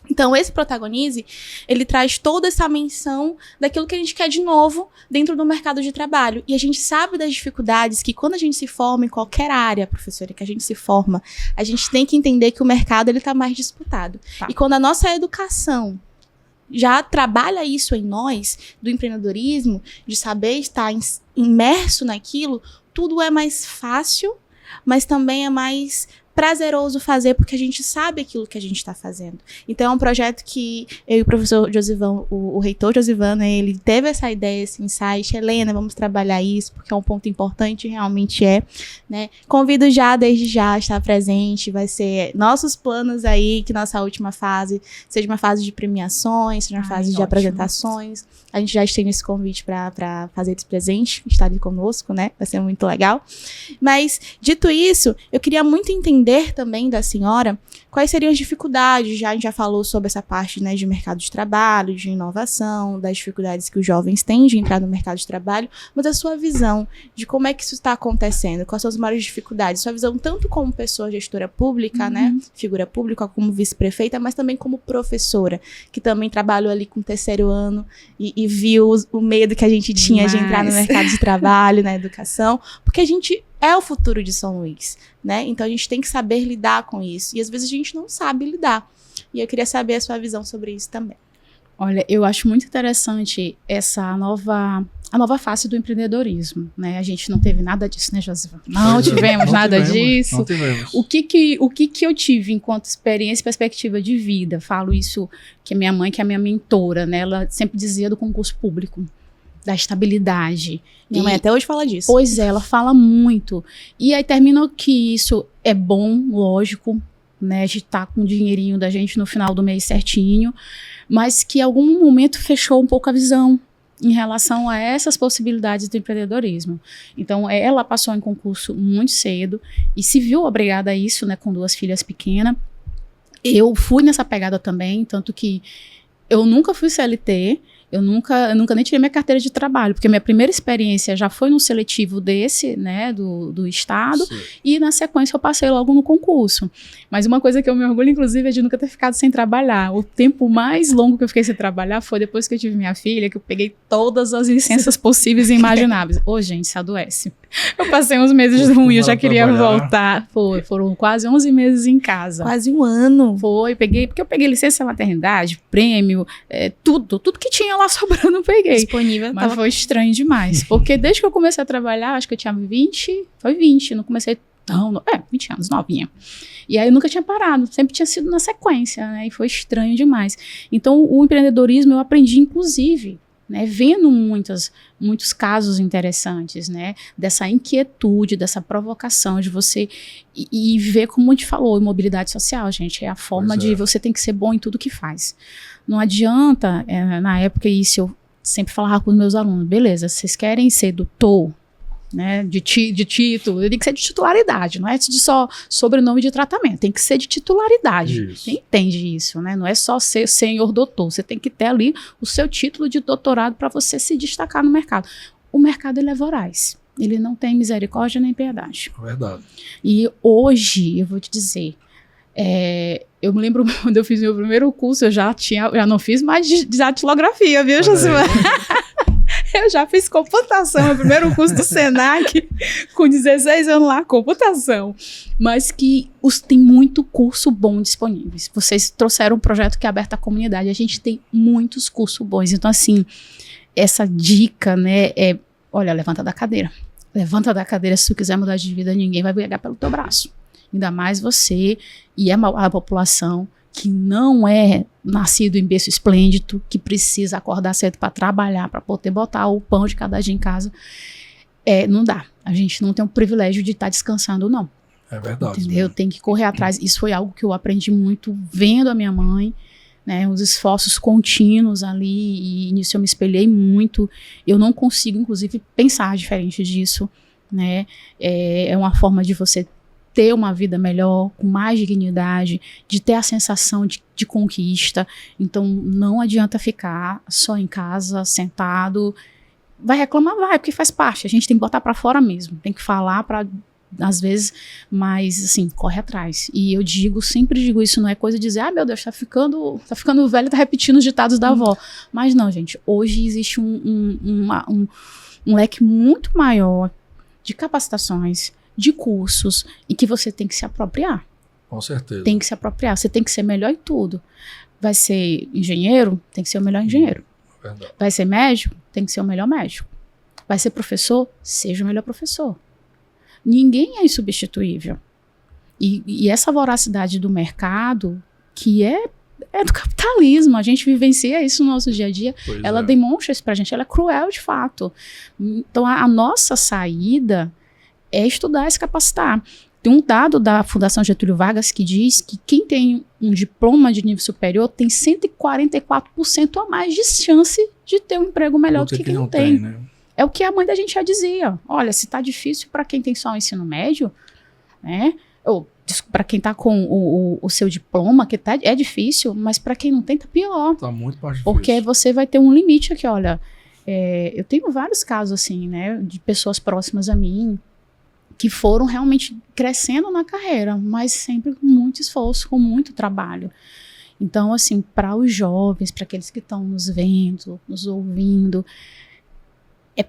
Então, esse Protagonize, ele traz toda essa menção daquilo que a gente quer de novo dentro do mercado de trabalho. E a gente sabe das dificuldades que quando a gente se forma em qualquer área, professora, que a gente se forma, a gente tem que entender que o mercado está mais disputado. Tá. E quando a nossa educação já trabalha isso em nós, do empreendedorismo, de saber estar imerso naquilo, tudo é mais fácil, mas também é mais prazeroso fazer, porque a gente sabe aquilo que a gente está fazendo. Então, é um projeto que eu e o professor Josivão, o reitor Josivano, ele teve essa ideia, esse insight. Helena, vamos trabalhar isso, porque é um ponto importante, realmente né? Convido já, desde já, a estar presente. Vai ser nossos planos aí, que nossa última fase seja uma fase de premiações, seja uma fase de apresentações. A gente já estende esse convite para fazer esse presente, estar ali conosco, né? Vai ser muito legal. Mas, dito isso, eu queria muito entender também da senhora quais seriam as dificuldades. A gente já falou sobre essa parte, né, de mercado de trabalho, de inovação, das dificuldades que os jovens têm de entrar no mercado de trabalho, mas a sua visão de como é que isso está acontecendo, quais são as maiores dificuldades, sua visão tanto como pessoa gestora pública, né, figura pública, como vice-prefeita, mas também como professora, que também trabalhou ali com o terceiro ano e viu o medo que a gente tinha de entrar no mercado de trabalho, na educação, porque a gente é o futuro de São Luís, né? Então a gente tem que saber lidar com isso. E às vezes a gente não sabe lidar. E eu queria saber a sua visão sobre isso também. Olha, eu acho muito interessante a nova face do empreendedorismo, né? A gente não teve nada disso, né, Josivan? Não tivemos nada disso. Não tivemos. O que eu tive enquanto experiência e perspectiva de vida? Falo isso que a minha mãe, que é a minha mentora, né? Ela sempre dizia do concurso público, da estabilidade. Minha mãe até hoje fala disso. Pois é, ela fala muito. E aí termina que isso é bom, lógico, né? A gente tá com o dinheirinho da gente no final do mês certinho, mas que em algum momento fechou um pouco a visão em relação a essas possibilidades do empreendedorismo. Então, ela passou em concurso muito cedo e se viu obrigada a isso, né? Com 2 filhas pequenas. Eu fui nessa pegada também, tanto que eu nunca fui CLT, Eu nunca nem tirei minha carteira de trabalho, porque minha primeira experiência já foi no seletivo desse, né, do Estado, Sim. e na sequência eu passei logo no concurso. Mas uma coisa que eu me orgulho, inclusive, é de nunca ter ficado sem trabalhar. O tempo mais longo que eu fiquei sem trabalhar foi depois que eu tive minha filha, que eu peguei todas as licenças possíveis e imagináveis. Ô, gente, se adoece. Eu passei uns meses ruins, eu já queria voltar. Foram quase 11 meses em casa. Quase um ano. Porque eu peguei licença maternidade, prêmio, tudo que tinha lá sobrando eu peguei. Disponível. Mas foi estranho demais, porque desde que eu comecei a trabalhar, acho que eu tinha 20, não comecei, 20 anos, novinha. E aí eu nunca tinha parado, sempre tinha sido na sequência, né, e foi estranho demais. Então o empreendedorismo eu aprendi, inclusive, né, vendo muitos casos interessantes, né, dessa inquietude, dessa provocação de você e ver, como a gente falou, mobilidade social, gente, é a forma de você tem que ser bom em tudo que faz. Não adianta, na época isso eu sempre falava com os meus alunos, beleza, vocês querem ser doutor, né, de título, tem que ser de titularidade, não é de só sobrenome de tratamento, tem que ser de titularidade. Isso. Você entende isso, né? Não é só ser senhor doutor, você tem que ter ali o seu título de doutorado para você se destacar no mercado. O mercado, ele é voraz, ele não tem misericórdia nem piedade. Verdade. E hoje, eu vou te dizer, eu me lembro quando eu fiz meu primeiro curso, eu já não fiz mais datilografia, viu, Josimar? Eu já fiz computação, meu primeiro curso do Senac, com 16 anos lá, computação. Mas que tem muito curso bom disponíveis. Vocês trouxeram um projeto que é aberto à comunidade, a gente tem muitos cursos bons. Então, assim, essa dica, né, olha, levanta da cadeira. Levanta da cadeira, se tu quiser mudar de vida, ninguém vai pegar pelo teu braço. Ainda mais você e a população que não é nascido em berço esplêndido, que precisa acordar cedo para trabalhar, para poder botar o pão de cada dia em casa. Não dá. A gente não tem o privilégio de estar descansando, não. É verdade. Entendeu? Tem que correr atrás. Isso foi algo que eu aprendi muito vendo a minha mãe, né, os esforços contínuos ali, e nisso eu me espelhei muito. Eu não consigo, inclusive, pensar diferente disso, né? É uma forma de você ter uma vida melhor, com mais dignidade, de ter a sensação de conquista. Então, não adianta ficar só em casa, sentado. Vai reclamar, vai, porque faz parte. A gente tem que botar pra fora mesmo. Tem que falar às vezes, mas, assim, corre atrás. E eu sempre digo isso, não é coisa de dizer, meu Deus, tá ficando velho, tá repetindo os ditados da avó. Mas não, gente, hoje existe um leque muito maior de capacitações, de cursos, e que você tem que se apropriar. Com certeza. Tem que se apropriar, você tem que ser melhor em tudo. Vai ser engenheiro? Tem que ser o melhor engenheiro. Verdade. Vai ser médico? Tem que ser o melhor médico. Vai ser professor? Seja o melhor professor. Ninguém é insubstituível. E essa voracidade do mercado, que é do capitalismo, a gente vivencia isso no nosso dia a dia, ela demonstra isso pra gente, ela é cruel de fato. Então a nossa saída é estudar e se capacitar. Tem um dado da Fundação Getúlio Vargas que diz que quem tem um diploma de nível superior tem 144% a mais de chance de ter um emprego melhor do que quem não tem. Né? É o que a mãe da gente já dizia. Olha, se tá difícil para quem tem só o ensino médio, né? Ou para quem tá com o seu diploma, que é difícil, mas para quem não tem, tá pior. Tá muito mais difícil. Porque você vai ter um limite aqui, olha. Eu tenho vários casos assim, né? De pessoas próximas a mim, que foram realmente crescendo na carreira, mas sempre com muito esforço, com muito trabalho. Então, assim, para os jovens, para aqueles que estão nos vendo, nos ouvindo,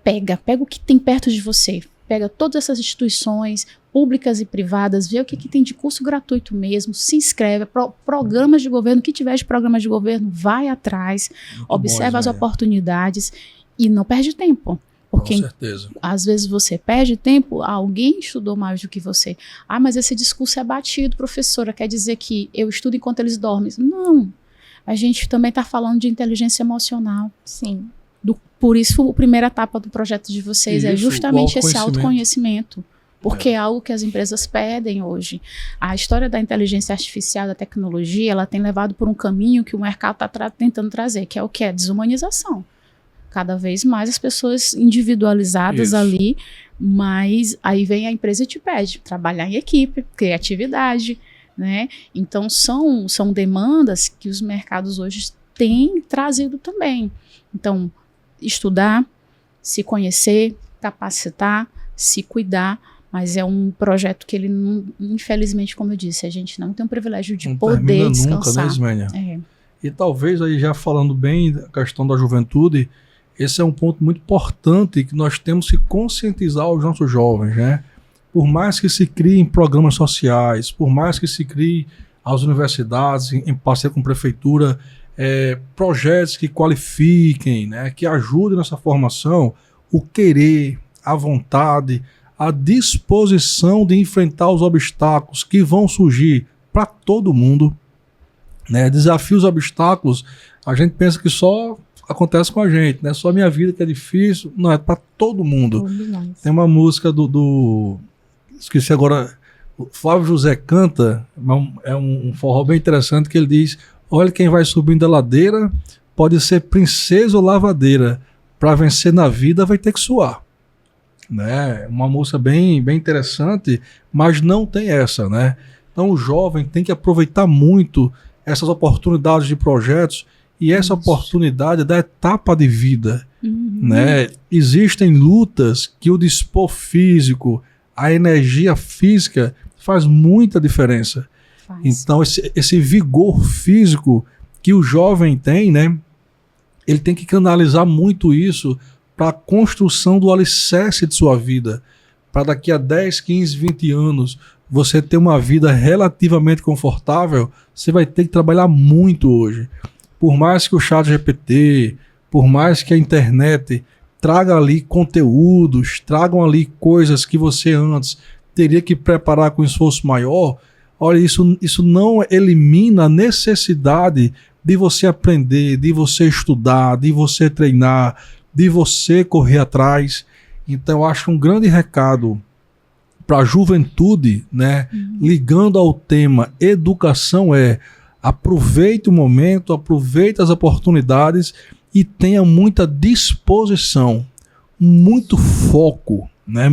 pega o que tem perto de você. Pega todas essas instituições públicas e privadas, vê o que tem de curso gratuito mesmo, se inscreve, programas de governo, que tiver de programas de governo, vai atrás, muito observa as oportunidades e não perde tempo. Porque, com certeza, às vezes você perde tempo, alguém estudou mais do que você. Mas esse discurso é batido, professora, quer dizer que eu estudo enquanto eles dormem. Não, a gente também está falando de inteligência emocional. Sim. Por isso, a primeira etapa do projeto de vocês é justamente esse autoconhecimento. Porque é algo que as empresas pedem hoje. A história da inteligência artificial, da tecnologia, ela tem levado por um caminho que o mercado está tentando trazer, que é o que? Desumanização. Cada vez mais as pessoas individualizadas ali, mas aí vem a empresa e te pede trabalhar em equipe, criatividade, né? Então são demandas que os mercados hoje tem trazido também. Então, estudar, se conhecer, capacitar, se cuidar, mas é um projeto que ele, não, infelizmente, como eu disse, a gente não tem o privilégio de não poder descansar. Nunca, né, Ismênia? É. E talvez aí já falando bem da questão da juventude, esse é um ponto muito importante que nós temos que conscientizar os nossos jovens, né? Por mais que se criem programas sociais, por mais que se criem as universidades em parceria com a prefeitura, projetos que qualifiquem, né, que ajudem nessa formação, o querer, a vontade, a disposição de enfrentar os obstáculos que vão surgir para todo mundo, né? Desafios, obstáculos, a gente pensa que só acontece com a gente, né? Só a minha vida que é difícil, não, é para todo mundo. Tem uma música esqueci agora, o Flávio José canta, é um forró bem interessante que ele diz: olha, quem vai subindo a ladeira pode ser princesa ou lavadeira, para vencer na vida vai ter que suar. Né? Uma música bem, bem interessante, mas não tem essa, né? Então o jovem tem que aproveitar muito essas oportunidades de projetos e essa oportunidade da etapa de vida, né? Existem lutas que o dispor físico, a energia física faz muita diferença. Então esse vigor físico que o jovem tem, né? Ele tem que canalizar muito isso para a construção do alicerce de sua vida, para daqui a 10, 15, 20 anos você ter uma vida relativamente confortável. Você vai ter que trabalhar muito hoje. Por mais que o ChatGPT, por mais que a internet traga ali conteúdos, tragam ali coisas que você antes teria que preparar com esforço maior, olha, isso não elimina a necessidade de você aprender, de você estudar, de você treinar, de você correr atrás. Então eu acho um grande recado para a juventude, né, ligando ao tema educação, aproveite o momento, aproveite as oportunidades e tenha muita disposição, muito foco, né,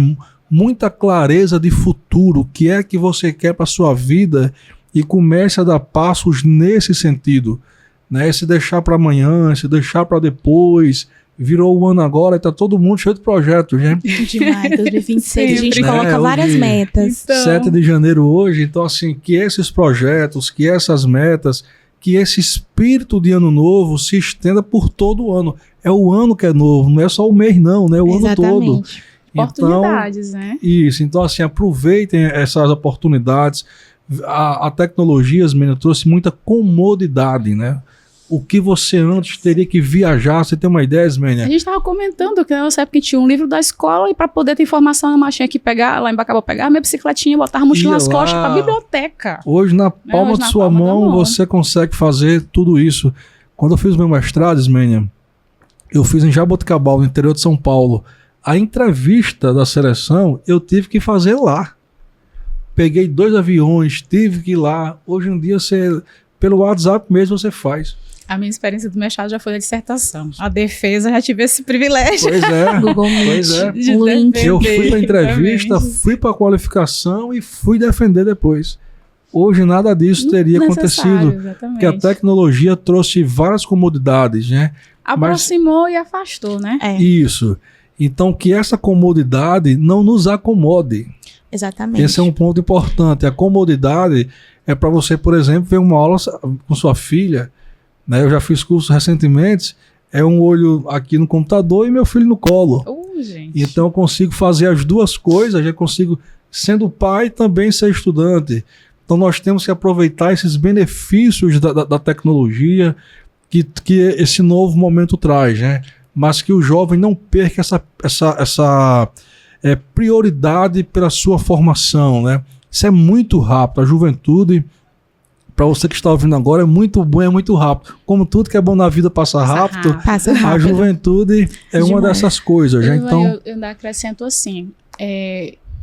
muita clareza de futuro, o que é que você quer para a sua vida, e comece a dar passos nesse sentido, né, se deixar para amanhã, se deixar para depois. Virou o ano agora e tá todo mundo cheio de projetos, né? Demais, 2026 a gente né? coloca várias metas. Então... 7 de janeiro hoje, então assim, que esses projetos, que essas metas, que esse espírito de ano novo se estenda por todo o ano. É o ano que é novo, não é só o mês não, né? É o ano todo. Oportunidades, então, né? Isso, então assim, aproveitem essas oportunidades. A tecnologia, Ismênia, trouxe muita comodidade, né? O que você antes teria que viajar, você tem uma ideia, Ismênia? A gente estava comentando que nessa época tinha um livro da escola e para poder ter informação na tinha que pegar, lá em Bacabal, pegar minha bicicletinha, botar a mochila nas costas para a biblioteca. Hoje, na palma de sua mão, você consegue fazer tudo isso. Quando eu fiz o meu mestrado, Ismênia, eu fiz em Jaboticabal, no interior de São Paulo. A entrevista da seleção, eu tive que fazer lá. Peguei 2 aviões, tive que ir lá. Hoje em dia, pelo WhatsApp mesmo, você faz. A minha experiência do mestrado já foi da dissertação. A defesa já tive esse privilégio. Pois é. Google Meet. Eu fui para a entrevista, fui para a qualificação e fui defender depois. Hoje nada disso teria acontecido. Exatamente. Porque a tecnologia trouxe várias comodidades, né? Aproximou e afastou, né? Isso. Então que essa comodidade não nos acomode. Exatamente. Esse é um ponto importante. A comodidade é para você, por exemplo, ver uma aula com sua filha. Né? Eu já fiz curso recentemente, é um olho aqui no computador e meu filho no colo. Gente. Então eu consigo fazer as duas coisas, já consigo, sendo pai, também ser estudante. Então nós temos que aproveitar esses benefícios da tecnologia que esse novo momento traz, né? Mas que o jovem não perca essa prioridade pela sua formação, né? Isso é muito rápido. A juventude, para você que está ouvindo agora, é muito bom, é muito rápido. Como tudo que é bom na vida passa rápido. A juventude é uma dessas coisas. Então, eu ainda acrescento assim,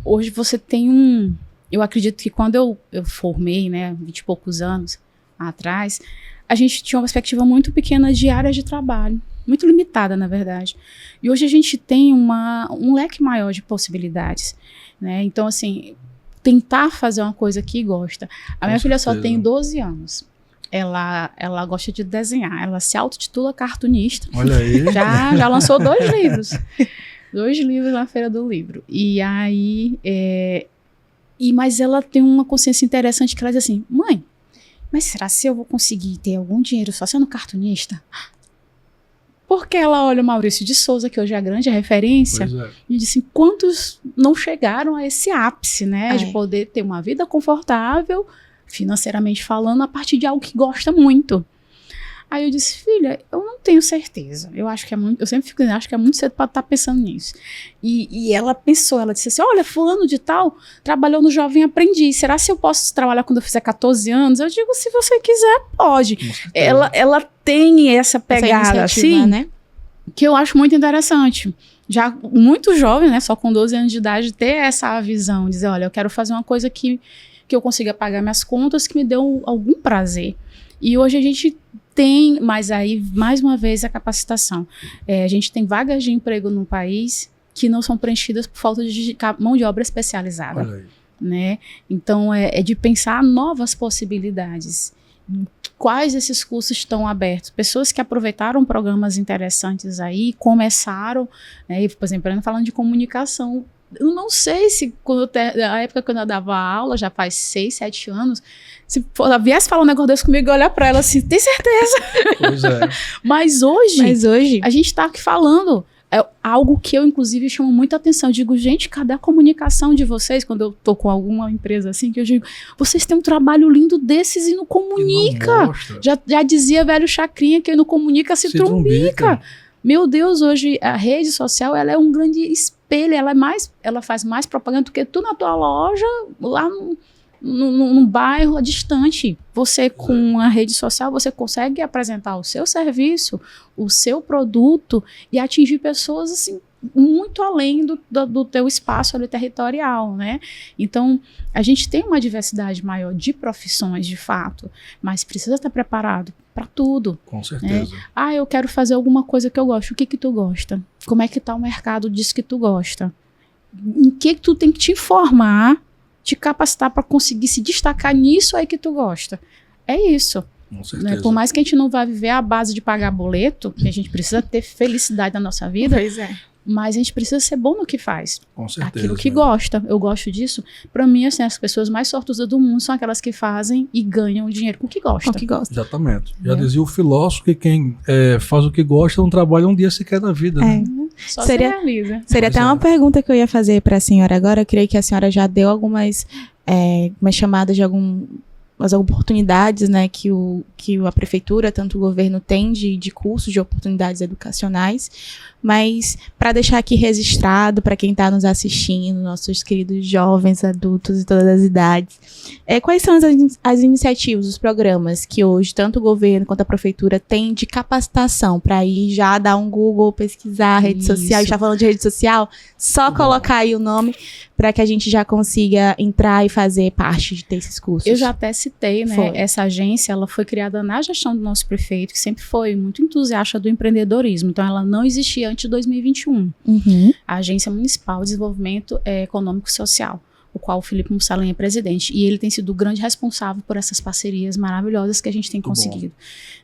hoje você tem eu acredito que quando eu formei, né, 20 e poucos anos atrás, a gente tinha uma perspectiva muito pequena de áreas de trabalho, muito limitada, na verdade. E hoje a gente tem um leque maior de possibilidades, né? Então, assim, tentar fazer uma coisa que gosta. A minha filha só tem 12 anos. ela gosta de desenhar. Ela se autotitula cartunista. Olha aí. Já lançou 2 livros. 2 livros na Feira do Livro. E aí... mas ela tem uma consciência interessante que ela diz assim, mãe, mas será se eu vou conseguir ter algum dinheiro só sendo cartunista? Porque ela olha o Maurício de Souza, que hoje é a grande referência, e diz assim, quantos não chegaram a esse ápice, né? De poder ter uma vida confortável, financeiramente falando, a partir de algo que gosta muito. Aí eu disse, filha, eu não tenho certeza. Eu acho que é muito, eu sempre fico dizendo, acho que é muito cedo para estar pensando nisso. E ela pensou, ela disse assim, olha, fulano de tal trabalhou no Jovem Aprendiz. Será se eu posso trabalhar quando eu fizer 14 anos? Eu digo, se você quiser, pode. Ela tem essa pegada, assim, né? Que eu acho muito interessante. Já muito jovem, né, só com 12 anos de idade, ter essa visão, dizer, olha, eu quero fazer uma coisa que eu consiga pagar minhas contas, que me dê algum prazer. E hoje a gente tem, mas aí, mais uma vez, a capacitação. A gente tem vagas de emprego no país que não são preenchidas por falta de mão de obra especializada. Olha aí. Né? Então, é de pensar novas possibilidades. Quais desses cursos estão abertos? Pessoas que aproveitaram programas interessantes aí, começaram, né? Por exemplo, falando de comunicação, eu não sei se, na época que eu dava aula, já faz 6, 7 anos, se ela viesse falar um negócio desse comigo, eu olhar pra ela assim, tem certeza? Pois é. Mas hoje, a gente tá aqui falando, é algo que eu, inclusive, chamo muita atenção. Eu digo, gente, cadê a comunicação de vocês? Quando eu tô com alguma empresa assim, que eu digo, vocês têm um trabalho lindo desses e não comunica. Já dizia velho Chacrinha, que não comunica, se trumbica. Meu Deus, hoje a rede social, ela é um grande espelho, ela faz mais propaganda do que tu na tua loja, lá num bairro distante. Você, com a rede social, você consegue apresentar o seu serviço, o seu produto e atingir pessoas, assim, muito além do teu espaço ali territorial, né? Então, a gente tem uma diversidade maior de profissões, de fato, mas precisa estar preparado para tudo. Com certeza. Eu quero fazer alguma coisa que eu gosto. O que tu gosta? Como é que tá o mercado disso que tu gosta? Em que tu tem que te informar, te capacitar para conseguir se destacar nisso aí que tu gosta. É isso. Com certeza. Né? Por mais que a gente não vá viver à base de pagar boleto, que a gente precisa ter felicidade na nossa vida, mas a gente precisa ser bom no que faz. Com certeza. Aquilo que gosta. Eu gosto disso. Para mim, assim, as pessoas mais sortudas do mundo são aquelas que fazem e ganham dinheiro com o que gosta. Exatamente. Já dizia o filósofo que quem faz o que gosta não trabalha um dia sequer na vida. Né? Só se realiza. Seria até uma pergunta que eu ia fazer para a senhora agora. Eu creio que a senhora já deu algumas chamadas de as oportunidades, né, que a prefeitura, tanto o governo tem de cursos, de oportunidades educacionais, mas para deixar aqui registrado, para quem está nos assistindo, nossos queridos jovens, adultos e todas as idades, quais são as iniciativas, os programas que hoje tanto o governo quanto a prefeitura tem de capacitação para ir já dar um Google, pesquisar rede social, está falando de rede social, só colocar aí o nome para que a gente já consiga entrar e fazer parte de ter esses cursos. Eu já até citei, né? Essa agência, ela foi criada na gestão do nosso prefeito, que sempre foi muito entusiasta do empreendedorismo. Então, ela não existia antes de 2021. A Agência Municipal de Desenvolvimento Econômico e Social, o qual o Felipe Mussalem é presidente. E ele tem sido o grande responsável por essas parcerias maravilhosas que a gente tem conseguido.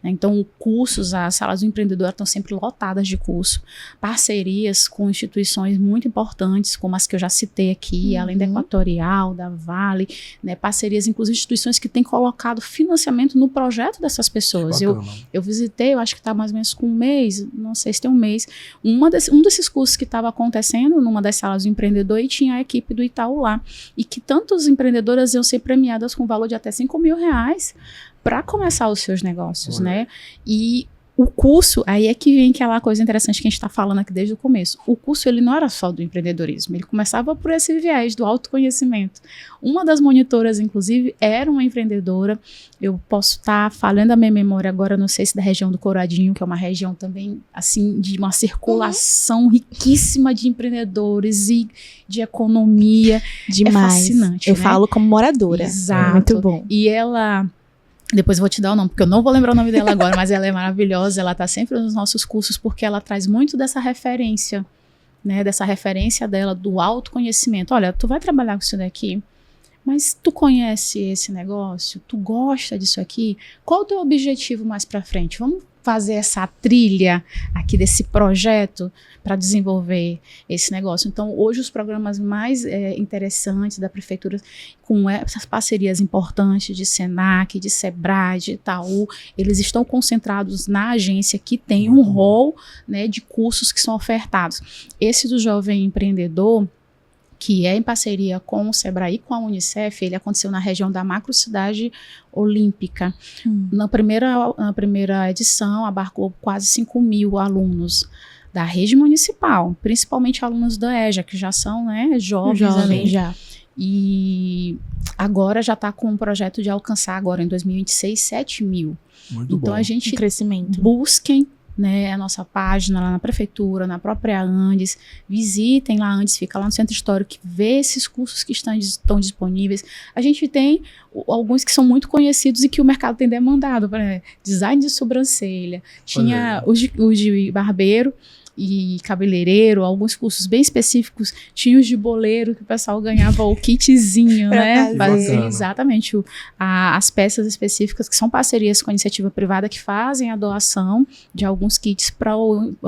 Então, cursos, as salas do empreendedor estão sempre lotadas de curso. Parcerias com instituições muito importantes, como as que eu já citei aqui, além da Equatorial, da Vale, né, parcerias, inclusive instituições que têm colocado financiamento no projeto dessas pessoas. Eu visitei, eu acho que está mais ou menos com um mês, não sei se tem um mês, um desses cursos que estava acontecendo numa das salas do empreendedor e tinha a equipe do Itaú lá. E que tantas empreendedoras iam ser premiadas com valor de até R$5 mil para começar os seus negócios, né? E o curso, aí é que vem aquela coisa interessante que a gente está falando aqui desde o começo. O curso, ele não era só do empreendedorismo, ele começava por esse viés do autoconhecimento. Uma das monitoras, inclusive, era uma empreendedora. Eu posso estar falando a minha memória agora, não sei se da região do Coradinho, que é uma região também, assim, de uma circulação riquíssima de empreendedores e de economia. Demais. É fascinante, Eu né? falo como moradora. Exato. É muito bom. E ela... Depois eu vou te dar o nome, porque eu não vou lembrar o nome dela agora, mas ela é maravilhosa, ela está sempre nos nossos cursos, porque ela traz muito dessa referência, né, dessa referência dela, do autoconhecimento. Olha, tu vai trabalhar com isso daqui, mas tu conhece esse negócio? Tu gosta disso aqui? Qual o teu objetivo mais para frente? Vamos fazer essa trilha aqui desse projeto para desenvolver esse negócio. Então, hoje os programas mais interessantes da prefeitura, com essas parcerias importantes de Senac, de Sebrae, de Itaú, eles estão concentrados na agência que tem um rol, né, de cursos que são ofertados. Esse do Jovem Empreendedor, que é em parceria com o Sebrae e com a Unicef, ele aconteceu na região da macrocidade olímpica. Na primeira edição, abarcou quase 5.000 alunos da rede municipal, principalmente alunos da EJA, que já são, né, jovens ali. Já. E agora já está com um projeto de alcançar, agora em 2026, 7.000. Muito então bom. A gente crescimento. Busquem, né, a nossa página lá na prefeitura, na própria Andes, visitem lá Andes, fica lá no Centro Histórico, vê esses cursos que estão disponíveis. A gente tem alguns que são muito conhecidos e que o mercado tem demandado, design de sobrancelha, tinha os de barbeiro e cabeleireiro, alguns cursos bem específicos, tinha os de boleiro, que o pessoal ganhava o kitzinho, né? Exatamente, as peças específicas, que são parcerias com a iniciativa privada, que fazem a doação de alguns kits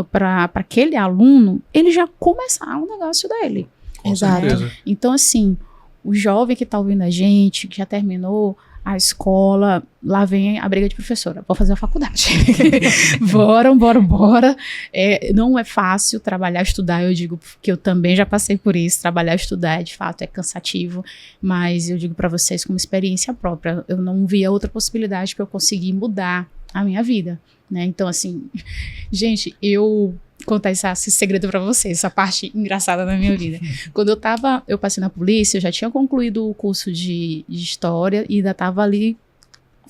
para aquele aluno, ele já começar o negócio dele. Com certeza. Então, assim, o jovem que está ouvindo a gente, que já terminou a escola, lá vem a briga de professora, vou fazer a faculdade. bora. Não é fácil trabalhar, estudar, eu digo que eu também já passei por isso, trabalhar, estudar, de fato, é cansativo, mas eu digo para vocês como experiência própria, eu não via outra possibilidade para eu conseguir mudar a minha vida, né? Então, assim, gente, eu contar esse segredo para vocês, essa parte engraçada da minha vida. Quando eu passei na polícia, eu já tinha concluído o curso de história e ainda estava ali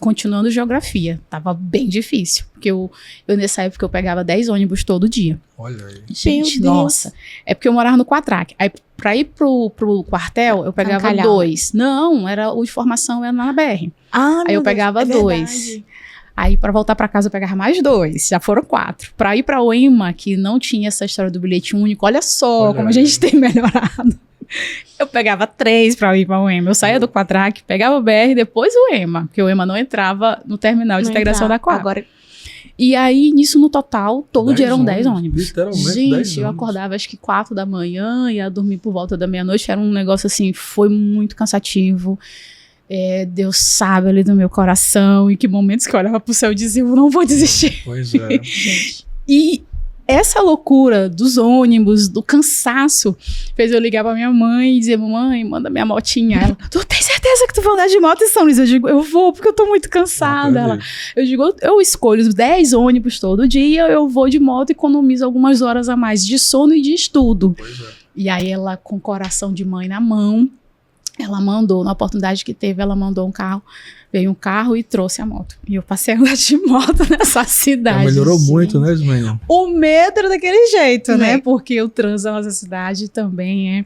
continuando geografia. Tava bem difícil, porque eu nessa época eu pegava 10 ônibus todo dia. Olha aí. Gente, nossa. É porque eu morava no Quatraque. Aí pra ir pro quartel, eu pegava 2. Não, o de formação era na BR. Aí eu pegava 2. Aí, para voltar para casa, eu pegava mais 2. Já foram 4. Para ir para OEMA, que não tinha essa história do bilhete único, olha só como a gente tem melhorado. Eu pegava 3 para ir para o EMA. Eu saía do Quatraque, pegava o BR, depois o EMA, porque o EMA não entrava no terminal de integração da Quadra. Agora... E aí, nisso no total, todo dia eram 10 ônibus. Literalmente, gente, 10 eu acordava acho que 4 da manhã, ia dormir por volta da meia-noite. Era um negócio assim, foi muito cansativo. Deus sabe ali do meu coração, e que momentos que eu olhava pro céu e dizia, eu não vou desistir. Pois é. E essa loucura dos ônibus, do cansaço, fez eu ligar pra minha mãe e dizer, mamãe, manda minha motinha. Ela, tu tem certeza que tu vai andar de moto em São Luís? Eu digo, eu vou, porque eu tô muito cansada. Eu digo, eu escolho os 10 ônibus todo dia, eu vou de moto e economizo algumas horas a mais de sono e de estudo. Pois é. E aí ela, com o coração de mãe na mão, ela mandou, na oportunidade que teve, ela mandou um carro, veio um carro e trouxe a moto. E eu passei a andar de moto nessa cidade. Melhorou muito, né, Ismênia? O medo era daquele jeito, né? Porque o trânsito na nossa cidade também é.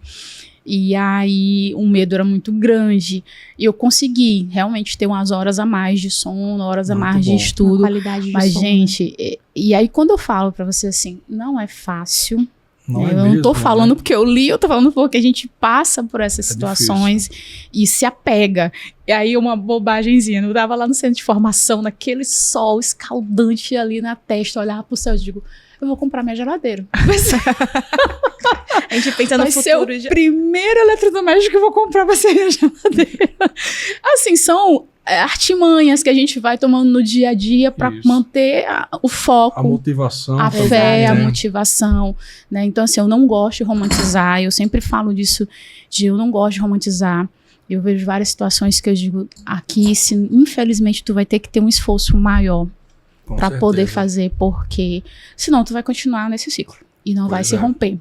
E aí o medo era muito grande. E eu consegui realmente ter umas horas a mais de sono, horas a mais de estudo. Uma qualidade de Mas, sono, gente, e aí quando eu falo pra você assim, não é fácil. Eu não mesmo, tô falando né? porque eu li, eu tô falando porque a gente passa por essas situações e se apega. E aí uma bobagemzinha, eu tava lá no centro de formação, naquele sol escaldante ali na testa, eu olhava pro céu e digo, eu vou comprar minha geladeira. A gente pensa no vai futuro. Ser o primeiro eletrodoméstico que eu vou comprar vai ser minha geladeira. Assim, são artimanhas que a gente vai tomando no dia a dia para manter o foco, a motivação, a fé, a motivação, né? Então, assim, eu não gosto de romantizar, eu sempre falo disso, eu não gosto de romantizar. Eu vejo várias situações que eu digo, aqui, infelizmente, tu vai ter que ter um esforço maior para poder fazer, porque senão tu vai continuar nesse ciclo e não vai se romper.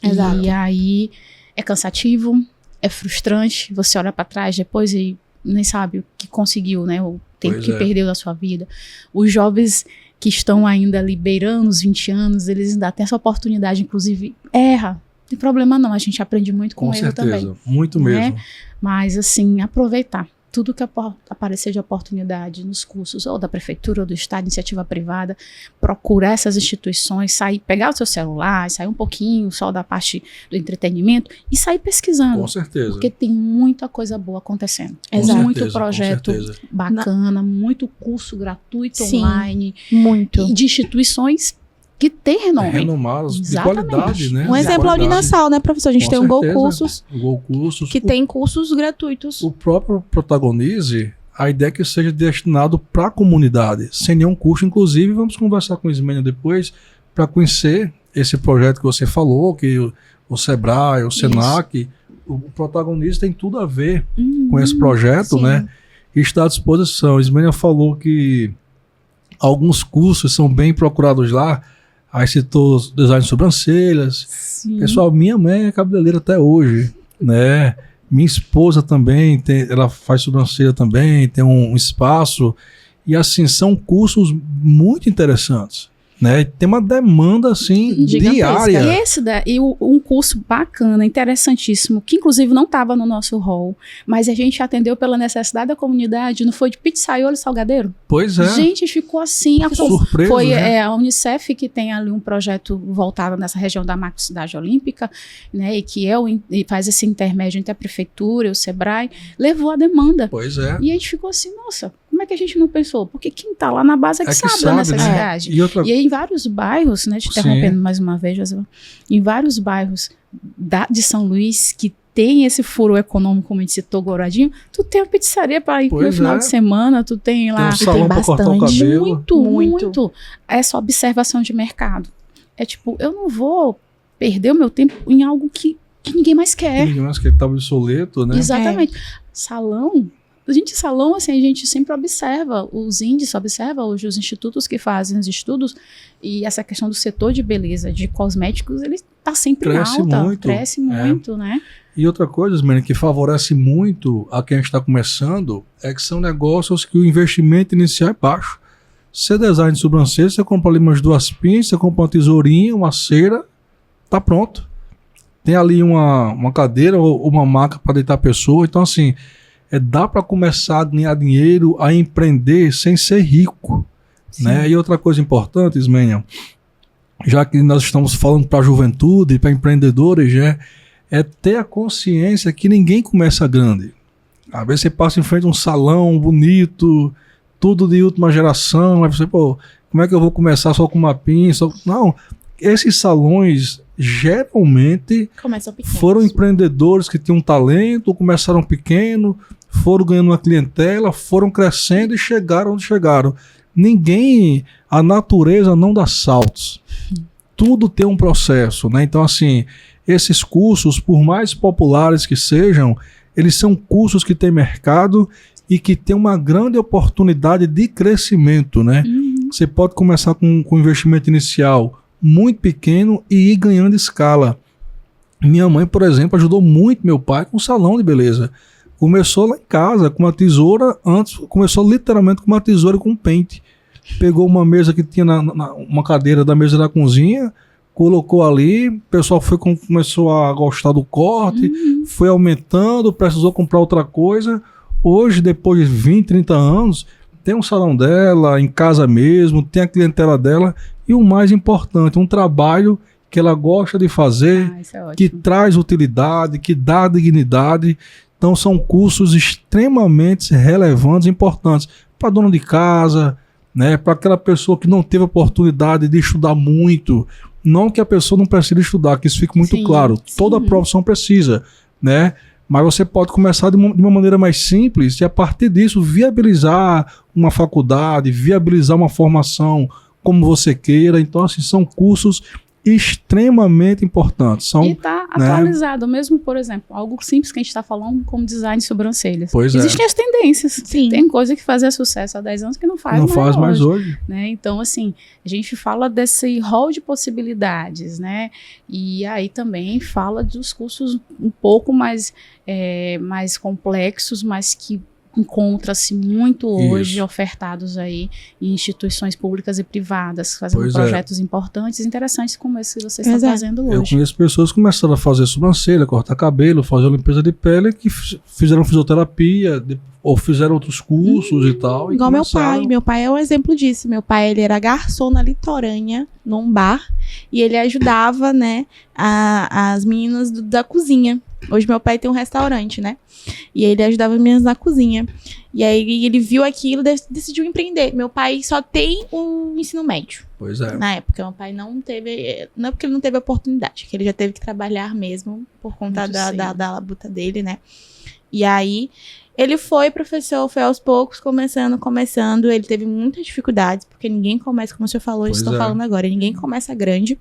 Exato. E aí é cansativo, é frustrante, você olha para trás depois e nem sabe o que conseguiu, né? O tempo que perdeu da sua vida. Os jovens que estão ainda beirando os 20 anos, eles ainda têm essa oportunidade, inclusive, erra. Não tem problema não, a gente aprende muito com erro também. Muito mesmo. Mas, assim, aproveitar. tudo que aparecer de oportunidade nos cursos, ou da prefeitura, ou do estado, iniciativa privada, procurar essas instituições, sair, pegar o seu celular, sair um pouquinho só da parte do entretenimento e sair pesquisando. Com certeza. Porque tem muita coisa boa acontecendo. Exato. Muito projeto bacana, muito curso gratuito online. Muito. E de instituições que tem renome. Renomadas, de Exatamente. qualidade, né? Um exemplo é a Uninasal, né, professor? A gente Com tem o Go certeza. Cursos, Go Cursos. que tem cursos gratuitos. O próprio Protagonize, a ideia é que seja destinado para a comunidade, sem nenhum custo. Inclusive, vamos conversar com o Ismênia depois para conhecer esse projeto que você falou, que o Sebrae, o Senac, o Protagonize tem tudo a ver com esse projeto, sim. né? E está à disposição. A Ismênia falou que alguns cursos são bem procurados lá. Aí citou design de sobrancelhas. Sim. Pessoal, minha mãe é cabeleireira até hoje, né? Minha esposa também, ela faz sobrancelha também, tem um espaço. E assim, são cursos muito interessantes, né? Tem uma demanda, assim, diária. E um curso bacana, interessantíssimo, que inclusive não estava no nosso hall, mas a gente atendeu pela necessidade da comunidade, não foi de pizzaiolo e salgadeiro? Pois é. Gente, ficou assim. Surpresa, Foi né? a Unicef que tem ali um projeto voltado nessa região da macrocidade olímpica, né, e que e faz esse intermédio entre a prefeitura e o Sebrae, levou a demanda. Pois é. E a gente ficou assim, nossa, como é que a gente não pensou? Porque quem está lá na base é que sabe da necessidade. Né? E aí, em vários bairros, né, te interrompendo mais uma vez, José, em vários bairros de São Luís que tem esse furo econômico, como a gente citou, Goradinho, tu tem uma pizzaria para ir no final de semana, tu tem lá... Tem um salão para cortar o cabelo. Muito. Essa observação de mercado. É tipo, eu não vou perder o meu tempo em algo que ninguém mais quer. Ninguém mais quer, estava obsoleto, né? Exatamente. Salão... Salão, assim, a gente sempre observa, os índices, observa hoje os institutos que fazem os estudos, e essa questão do setor de beleza, de cosméticos, ele está sempre alta, cresce muito, né? E outra coisa, Ismênia, que favorece muito a quem está começando, é que são negócios que o investimento inicial é baixo. Você design de sobrancelha, você compra ali umas 2 pinças, você compra uma tesourinha, uma cera, tá pronto. Tem ali uma cadeira ou uma maca para deitar a pessoa, então assim... dá para começar a ganhar dinheiro, a empreender sem ser rico, né? E outra coisa importante, Ismênia, já que nós estamos falando para a juventude, para empreendedores, é ter a consciência que ninguém começa grande. Às vezes você passa em frente a um salão bonito, tudo de última geração, aí você, como é que eu vou começar só com uma pinça? Não, esses salões... geralmente foram empreendedores que tinham talento, começaram pequeno, foram ganhando uma clientela, foram crescendo e chegaram onde chegaram. A natureza não dá saltos. Tudo tem um processo, né? Então, assim, esses cursos, por mais populares que sejam, eles são cursos que têm mercado e que têm uma grande oportunidade de crescimento, né? Você pode começar com investimento inicial muito pequeno e ir ganhando escala. Minha mãe, por exemplo, ajudou muito meu pai com um salão de beleza. Começou lá em casa com uma tesoura, começou literalmente com uma tesoura e com um pente. Pegou uma mesa que tinha uma cadeira da mesa da cozinha, colocou ali, o pessoal começou a gostar do corte, foi aumentando, precisou comprar outra coisa. Hoje, depois de 20, 30 anos, tem um salão dela, em casa mesmo, tem a clientela dela. E o mais importante, um trabalho que ela gosta de fazer, que traz utilidade, que dá dignidade. Então são cursos extremamente relevantes e importantes para dona de casa, né, para aquela pessoa que não teve oportunidade de estudar muito. Não que a pessoa não precise estudar, que isso fique muito claro. Toda profissão precisa, né? Mas você pode começar de uma maneira mais simples e a partir disso viabilizar uma faculdade, viabilizar uma formação como você queira. Então, assim, são cursos extremamente importantes. E está atualizado, mesmo, por exemplo, algo simples que a gente está falando como design de sobrancelhas. Existem as tendências. Sim. Tem coisa que fazia sucesso há 10 anos que não faz mais hoje. Né? Então, assim, a gente fala desse rol de possibilidades, né? E aí também fala dos cursos um pouco mais complexos, mas que encontra-se muito hoje Isso. ofertados aí em instituições públicas e privadas, fazendo Pois é. projetos importantes, interessantes como esse que vocês estão Exato. fazendo Eu hoje. conheço pessoas que começaram a fazer sobrancelha, cortar cabelo, fazer limpeza de pele, que fizeram fisioterapia, ou fizeram outros cursos e tal. E Igual meu começaram- pai. Meu pai é um exemplo disso. Meu pai, ele era garçom na Litorânea, num bar, e ele ajudava, né, as meninas da cozinha. Hoje meu pai tem um restaurante, né? E ele ajudava as meninas na cozinha. E aí ele viu aquilo e decidiu empreender. Meu pai só tem o ensino médio. Pois é. Na época, meu pai não teve. Não é porque ele não teve oportunidade, que ele já teve que trabalhar mesmo por conta Muito da cedo. labuta dele, né? E aí, ele foi professor, foi aos poucos, começando. Ele teve muitas dificuldades, porque ninguém começa, como o senhor falou, Pois estou é. falando agora, ninguém começa grande,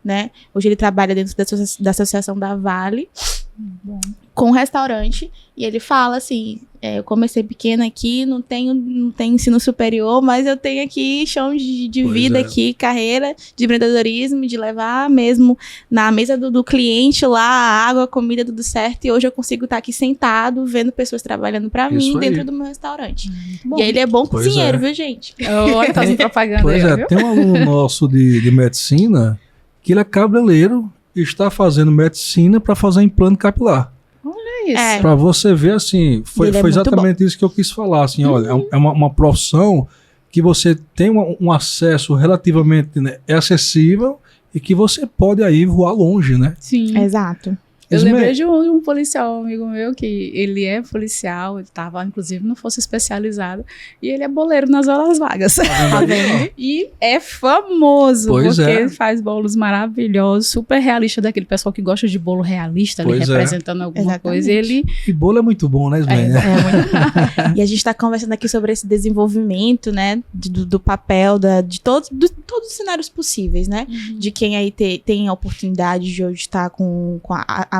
né? Hoje ele trabalha dentro da associação da Vale, Bom. com um restaurante, e ele fala assim, eu comecei pequena aqui, não tenho ensino superior, mas eu tenho aqui chão de Pois vida é. aqui, carreira de empreendedorismo, de levar mesmo na mesa do cliente lá, a água, a comida, tudo certo, e hoje eu consigo estar aqui sentado, vendo pessoas trabalhando pra Isso mim aí. dentro do meu restaurante. Muito bom. E aí ele é bom Pois cozinheiro, é. viu, gente? Olha, tá fazendo propaganda Pois aí, é, viu? tem um aluno nosso de medicina que ele é cabeleireiro e está fazendo medicina para fazer implante capilar. É isso. É. Para você ver, assim, foi Ele é muito exatamente isso que eu quis falar. Assim, olha, é uma profissão que você tem um acesso relativamente, né, acessível e que você pode aí voar longe, né? Sim. Exato. Eu Ismael, lembrei de um policial, um amigo meu, que ele é policial, ele estava, inclusive, não fosse especializado, e ele é boleiro nas horas vagas. Tá vendo? E é famoso, Pois porque é. ele faz bolos maravilhosos, super realista, daquele pessoal que gosta de bolo realista, ali Pois é. representando alguma Exatamente. coisa. E ele E bolo é muito bom, né, Ismael? É muito bom. E a gente está conversando aqui sobre esse desenvolvimento, né, do papel, de todos os cenários possíveis, né? De quem aí tem a oportunidade de hoje estar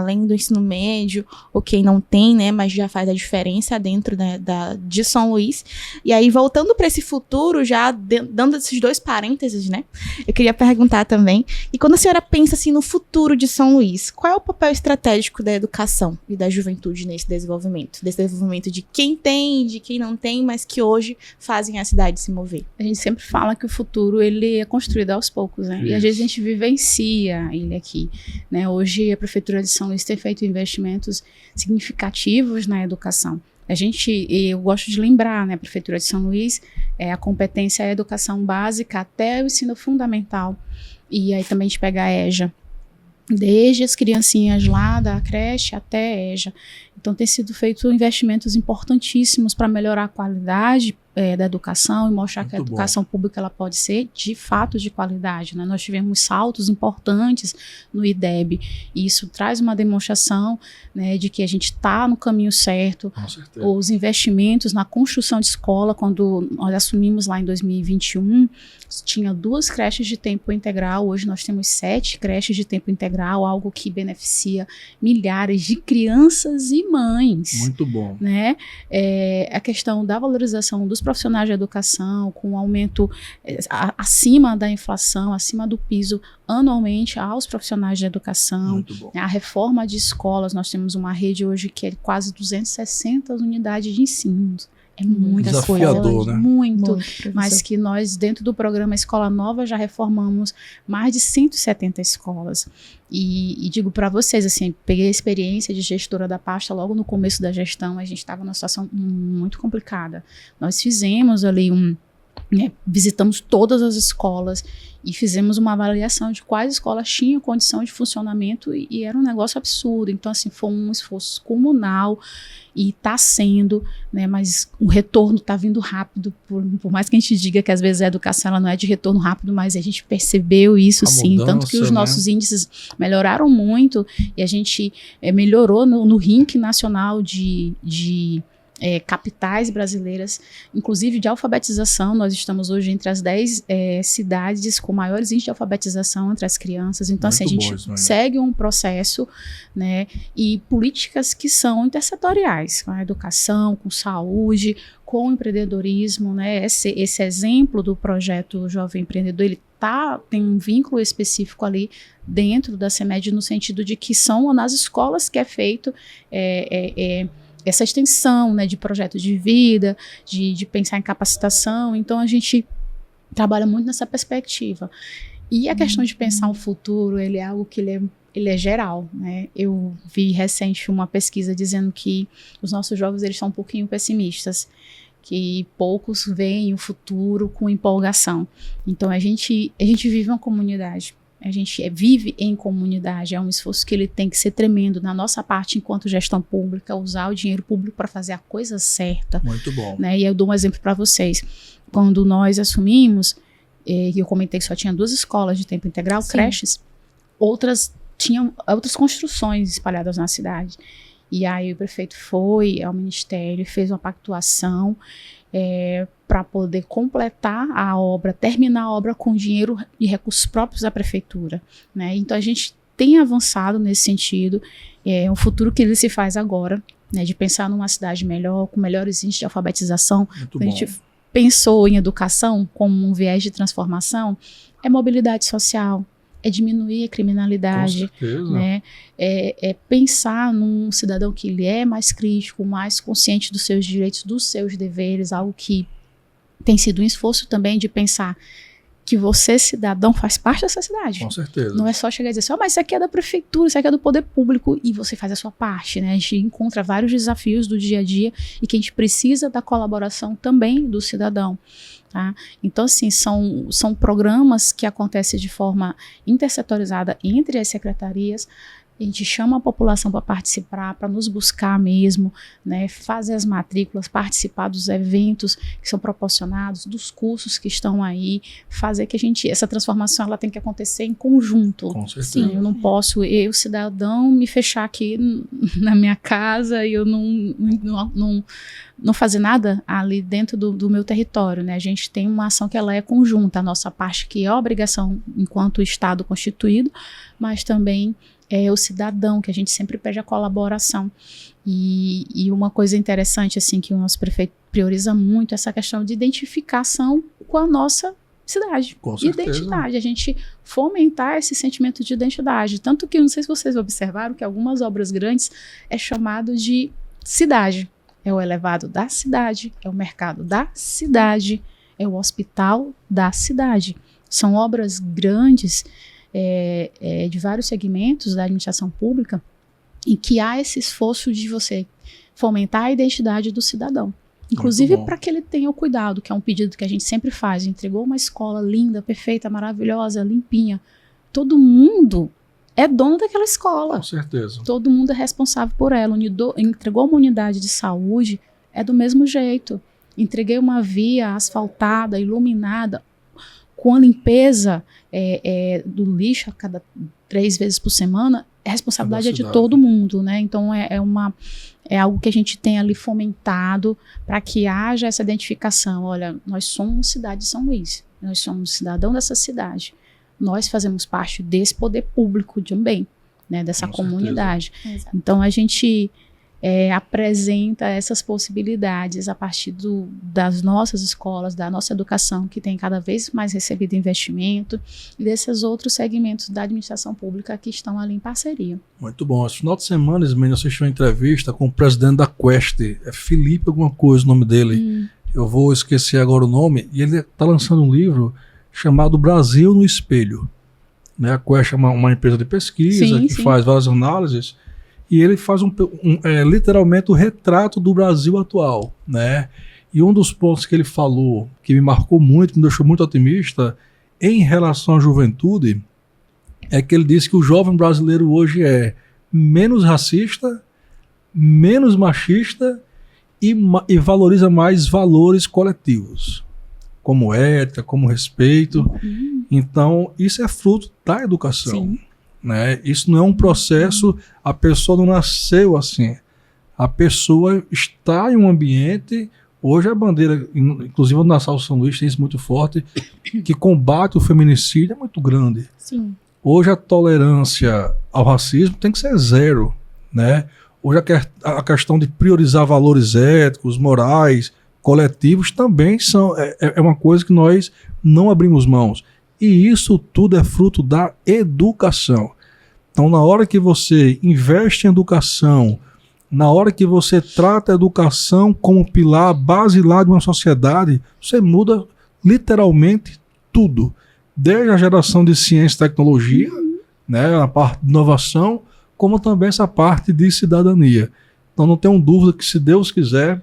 além do ensino médio, ou quem não tem, né, mas já faz a diferença dentro, né, de São Luís. E aí, voltando para esse futuro, já dando esses dois parênteses, né, eu queria perguntar também, e quando a senhora pensa assim no futuro de São Luís, qual é o papel estratégico da educação e da juventude nesse desenvolvimento? Desse desenvolvimento de quem tem, de quem não tem, mas que hoje fazem a cidade se mover. A gente sempre fala que o futuro ele é construído aos poucos, né? E Isso. às vezes a gente vivencia ele aqui, né? Hoje a Prefeitura de São Luís tem feito investimentos significativos na educação. Eu gosto de lembrar, né? A Prefeitura de São Luís, a competência é a educação básica até o ensino fundamental. E aí também a gente pega a EJA, desde as criancinhas lá da creche até a EJA. Então, tem sido feito investimentos importantíssimos para melhorar a qualidade da educação e mostrar que a Muito bom. educação pública ela pode ser, de fato, de qualidade, né? Nós tivemos saltos importantes no IDEB e isso traz uma demonstração, né, de que a gente está no caminho certo. Com certeza. Os investimentos na construção de escola, quando nós assumimos lá em 2021, tinha 2 creches de tempo integral, hoje nós temos 7 creches de tempo integral, algo que beneficia milhares de crianças e mães. Muito bom. Né? A questão da valorização dos profissionais de educação, com um aumento acima da inflação, acima do piso anualmente aos profissionais de educação. Muito bom. A reforma de escolas, nós temos uma rede hoje que é quase 260 unidades de ensino. É muita Desafiador, coisa, né? muito. professor. Mas que nós, dentro do programa Escola Nova, já reformamos mais de 170 escolas. E digo para vocês, assim, peguei a experiência de gestora da pasta logo no começo da gestão, a gente estava numa situação muito complicada. Nós fizemos ali visitamos todas as escolas e fizemos uma avaliação de quais escolas tinham condição de funcionamento e era um negócio absurdo. Então, assim, foi um esforço comunal e está sendo, né, mas o retorno está vindo rápido, por mais que a gente diga que às vezes a educação ela não é de retorno rápido, mas a gente percebeu isso A sim, tanto que os mudança, nossos índices melhoraram muito e a gente melhorou no ranking nacional de capitais brasileiras, inclusive de alfabetização. Nós estamos hoje entre as 10 cidades com maiores índices de alfabetização entre as crianças. Então, assim, a Muito gente bom, Ismael. segue um processo, né, e políticas que são intersetoriais, com a educação, com saúde, com o empreendedorismo, né? Esse exemplo do projeto Jovem Empreendedor, ele tem um vínculo específico ali dentro da CEMED, no sentido de que são nas escolas que é feito essa extensão, né, de projeto de vida, de pensar em capacitação. Então, a gente trabalha muito nessa perspectiva. E a questão de pensar o futuro, ele é algo que ele é geral, né? Eu vi recente uma pesquisa dizendo que os nossos jovens, eles são um pouquinho pessimistas, que poucos veem o futuro com empolgação. Então, a gente vive uma comunidade. A gente vive em comunidade, é um esforço que ele tem que ser tremendo na nossa parte enquanto gestão pública, usar o dinheiro público para fazer a coisa certa. Muito bom. Né? E eu dou um exemplo para vocês. Quando nós assumimos, e eu comentei que só tinha 2 escolas de tempo integral, creches, tinham outras construções espalhadas na cidade. E aí o prefeito foi ao ministério, fez uma pactuação para poder completar a obra, terminar a obra com dinheiro e recursos próprios da prefeitura, né? Então a gente tem avançado nesse sentido, um futuro que ele se faz agora, né, de pensar numa cidade melhor, com melhores índices de alfabetização. A gente pensou em educação como um viés de transformação, é mobilidade social, é diminuir a criminalidade, né? É pensar num cidadão que ele é mais crítico, mais consciente dos seus direitos, dos seus deveres, algo que tem sido um esforço também de pensar que você, cidadão, faz parte dessa cidade. Com certeza. Não é só chegar e dizer assim, mas isso aqui é da prefeitura, isso aqui é do poder público, e você faz a sua parte, né? A gente encontra vários desafios do dia a dia e que a gente precisa da colaboração também do cidadão. Tá? Então, assim, são programas que acontecem de forma intersetorizada entre as secretarias. A gente chama a população para participar, para nos buscar mesmo, né, fazer as matrículas, participar dos eventos que são proporcionados, dos cursos que estão aí, fazer que essa transformação ela tem que acontecer em conjunto. Com certeza. Sim, eu não posso, cidadão, me fechar aqui na minha casa e eu não fazer nada ali dentro do meu território, né? A gente tem uma ação que ela é conjunta, a nossa parte que é a obrigação enquanto Estado constituído, mas também o cidadão, que a gente sempre pede a colaboração. E uma coisa interessante, assim, que o nosso prefeito prioriza muito, essa questão de identificação com a nossa cidade. Com certeza. Identidade, a gente fomentar esse sentimento de identidade. Tanto que, não sei se vocês observaram, que algumas obras grandes é chamado de cidade. É o elevado da cidade, é o mercado da cidade, é o hospital da cidade. São obras grandes, de vários segmentos da administração pública, em que há esse esforço de você fomentar a identidade do cidadão. Inclusive para que ele tenha o cuidado, que é um pedido que a gente sempre faz. Entregou uma escola linda, perfeita, maravilhosa, limpinha. Todo mundo é dono daquela escola. Com certeza. Todo mundo é responsável por ela. Entregou uma unidade de saúde, é do mesmo jeito. Entreguei uma via asfaltada, iluminada, com a limpeza do lixo a cada 3 vezes por semana, a responsabilidade é de todo mundo, né? Então é algo que a gente tem ali fomentado para que haja essa identificação. Olha, nós somos cidade de São Luís, nós somos cidadão dessa cidade, nós fazemos parte desse poder público também, né? Dessa comunidade. Então a gente apresenta essas possibilidades a partir das nossas escolas, da nossa educação, que tem cada vez mais recebido investimento, e desses outros segmentos da administração pública que estão ali em parceria. Muito bom. Esse final de semana, Ismênia, eu assisti uma entrevista com o presidente da Quest, Felipe alguma coisa o nome dele, eu vou esquecer agora o nome, e ele está lançando um livro chamado Brasil no Espelho. Né? A Quest é uma empresa de pesquisa que faz várias análises, e ele faz literalmente o retrato do Brasil atual, né? E um dos pontos que ele falou, que me marcou muito, me deixou muito otimista, em relação à juventude, é que ele disse que o jovem brasileiro hoje é menos racista, menos machista e valoriza mais valores coletivos, como ética, como respeito. Então, isso é fruto da educação. Sim. Né? Isso não é um processo, a pessoa não nasceu assim. A pessoa está em um ambiente. Hoje a bandeira, inclusive o Nassau São Luís tem isso muito forte, que combate o feminicídio é muito grande. Sim. Hoje a tolerância ao racismo tem que ser 0. Né? Hoje a questão de priorizar valores éticos, morais, coletivos também é uma coisa que nós não abrimos mãos. E isso tudo é fruto da educação. Então, na hora que você investe em educação, Na hora que você trata a educação como pilar basilar de uma sociedade, você muda literalmente tudo. Desde a geração de ciência e tecnologia, né, a parte de inovação, como também essa parte de cidadania. Então não tenho dúvida que, se Deus quiser,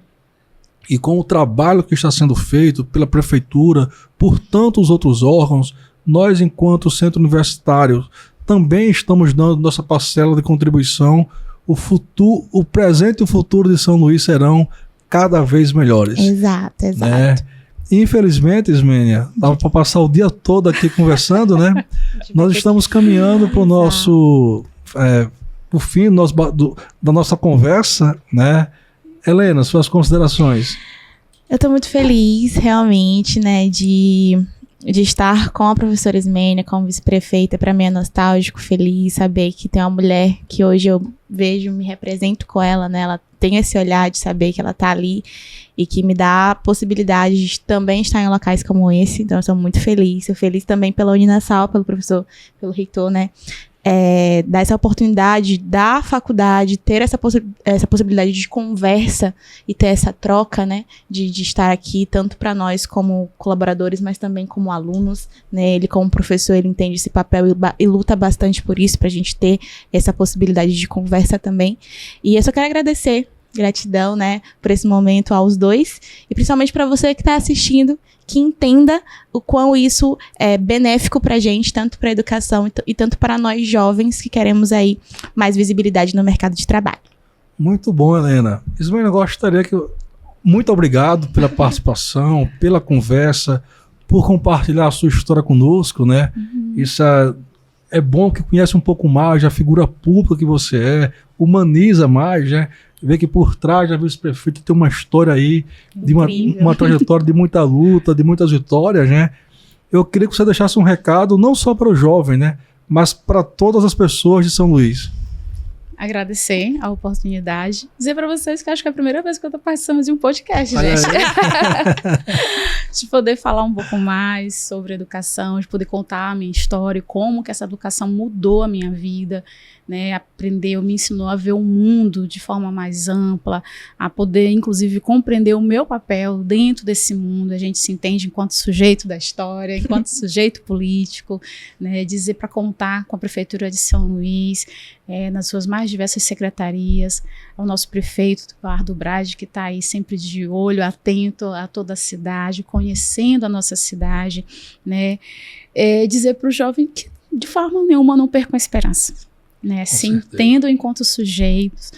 e com o trabalho que está sendo feito pela prefeitura, por tantos outros órgãos, nós, enquanto centro universitário, também estamos dando nossa parcela de contribuição. O presente e o futuro de São Luís serão cada vez melhores. Exato, exato. Né? Infelizmente, Ismênia, dava para passar o dia todo aqui conversando, né? Nós estamos caminhando para o nosso, o fim da nossa conversa, né? Helena, suas considerações. Eu estou muito feliz, realmente, né, de estar com a professora Ismênia como vice-prefeita. Para mim é nostálgico, feliz saber que tem uma mulher que hoje eu vejo, me represento com ela, né? Ela tem esse olhar de saber que ela está ali e que me dá a possibilidade de também estar em locais como esse. Então eu sou muito feliz. Sou feliz também pela Uninasal, pelo professor, pelo reitor, né? Dar essa oportunidade da faculdade, ter essa possibilidade de conversa e ter essa troca, né, de estar aqui, tanto para nós como colaboradores, mas também como alunos, né. Ele, como professor, ele entende esse papel e luta bastante por isso, para a gente ter essa possibilidade de conversa também. E eu só quero agradecer, gratidão, né, por esse momento aos dois, e principalmente para você que está assistindo, que entenda o quão isso é benéfico para a gente, tanto para a educação e tanto para nós jovens que queremos aí mais visibilidade no mercado de trabalho. Muito bom, Helena. Ismênia, gostaria que... Muito obrigado pela participação, pela conversa, por compartilhar a sua história conosco, né? Isso é bom, que conhece um pouco mais a figura pública que você humaniza mais, né? Vê que por trás da vice-prefeita tem uma história aí, de uma trajetória de muita luta, de muitas vitórias, né? Eu queria que você deixasse um recado, não só para o jovem, né? Mas para todas as pessoas de São Luís. Agradecer a oportunidade. Dizer para vocês que acho que é a primeira vez que eu estou participando de um podcast, Olha gente. De poder falar um pouco mais sobre educação, de poder contar a minha história, como que essa educação mudou a minha vida, né? Me ensinou a ver o mundo de forma mais ampla, a poder, inclusive, compreender o meu papel dentro desse mundo. A gente se entende enquanto sujeito da história, enquanto sujeito político, né? Dizer para contar com a Prefeitura de São Luís, nas suas mais diversas secretarias, ao nosso prefeito, Eduardo Brade, que está aí sempre de olho, atento a toda a cidade, conhecendo a nossa cidade, né? Dizer para o jovem que, de forma nenhuma, não percam a esperança, né? Se entendam enquanto sujeitos,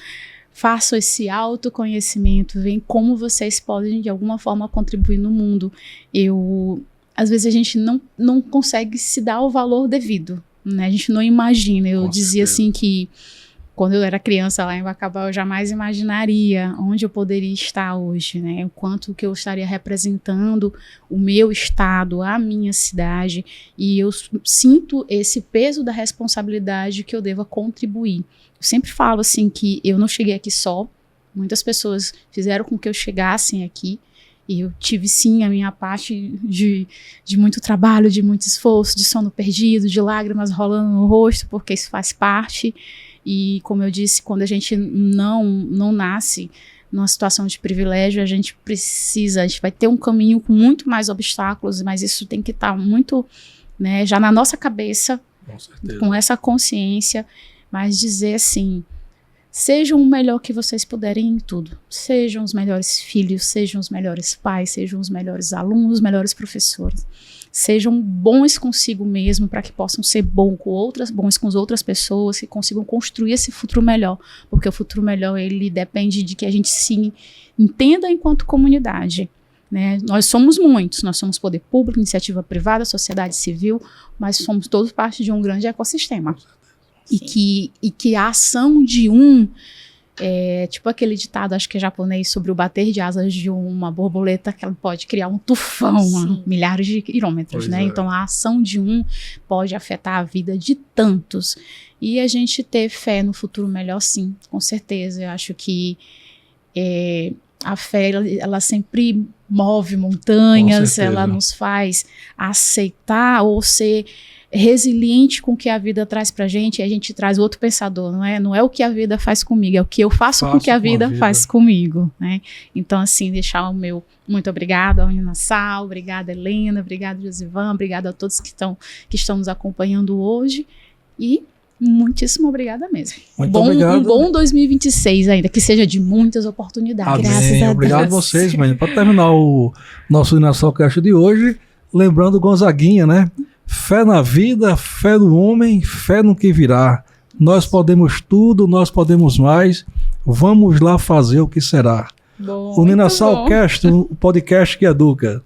façam esse autoconhecimento, veem como vocês podem, de alguma forma, contribuir no mundo. Às vezes a gente não consegue se dar o valor devido, né? A gente não imagina. Eu dizia assim que quando eu era criança lá em Bacabal, eu jamais imaginaria onde eu poderia estar hoje, né? O quanto que eu estaria representando o meu estado, a minha cidade, e eu sinto esse peso da responsabilidade que eu devo contribuir. Eu sempre falo assim que eu não cheguei aqui só, muitas pessoas fizeram com que eu chegasse aqui, e eu tive sim a minha parte de muito trabalho, de muito esforço, de sono perdido, de lágrimas rolando no rosto, porque isso faz parte. E como eu disse, quando a gente não nasce numa situação de privilégio, a gente vai ter um caminho com muito mais obstáculos, mas isso tem que estar muito, né, já na nossa cabeça, com essa consciência, mas dizer assim: sejam o melhor que vocês puderem em tudo. Sejam os melhores filhos, sejam os melhores pais, sejam os melhores alunos, os melhores professores. Sejam bons consigo mesmo, para que possam ser bons com as outras pessoas, que consigam construir esse futuro melhor. Porque o futuro melhor, ele depende de que a gente se entenda enquanto comunidade, né? Nós somos muitos, nós somos poder público, iniciativa privada, sociedade civil, mas somos todos parte de um grande ecossistema. E que a ação de tipo aquele ditado, acho que é japonês, sobre o bater de asas de uma borboleta, que ela pode criar um tufão a milhares de quilômetros, né? Então a ação de pode afetar a vida de tantos. E a gente ter fé no futuro melhor, sim, com certeza. Eu acho que A fé, ela sempre move montanhas, certeza. ela nos faz aceitar ou ser resiliente com o que a vida traz pra gente, e a gente traz outro pensador, não é o que a vida faz comigo, é o que eu faço com o que a vida faz comigo, né? Então, assim, deixar o meu muito obrigada ao Uninasal, obrigada Helena, obrigada Josivan, obrigada a todos que estão nos acompanhando hoje, e muitíssimo obrigada mesmo. Muito obrigado. Um bom 2026 ainda, que seja de muitas oportunidades. Amém. Graças a Deus. Obrigado a vocês, mãe. Para terminar o nosso Uninasal Cast de hoje, lembrando Gonzaguinha, né? Fé na vida, fé no homem, fé no que virá. Nós podemos tudo, nós podemos mais. Vamos lá fazer o que será. Bom, O Uninasal Cast, o podcast que educa.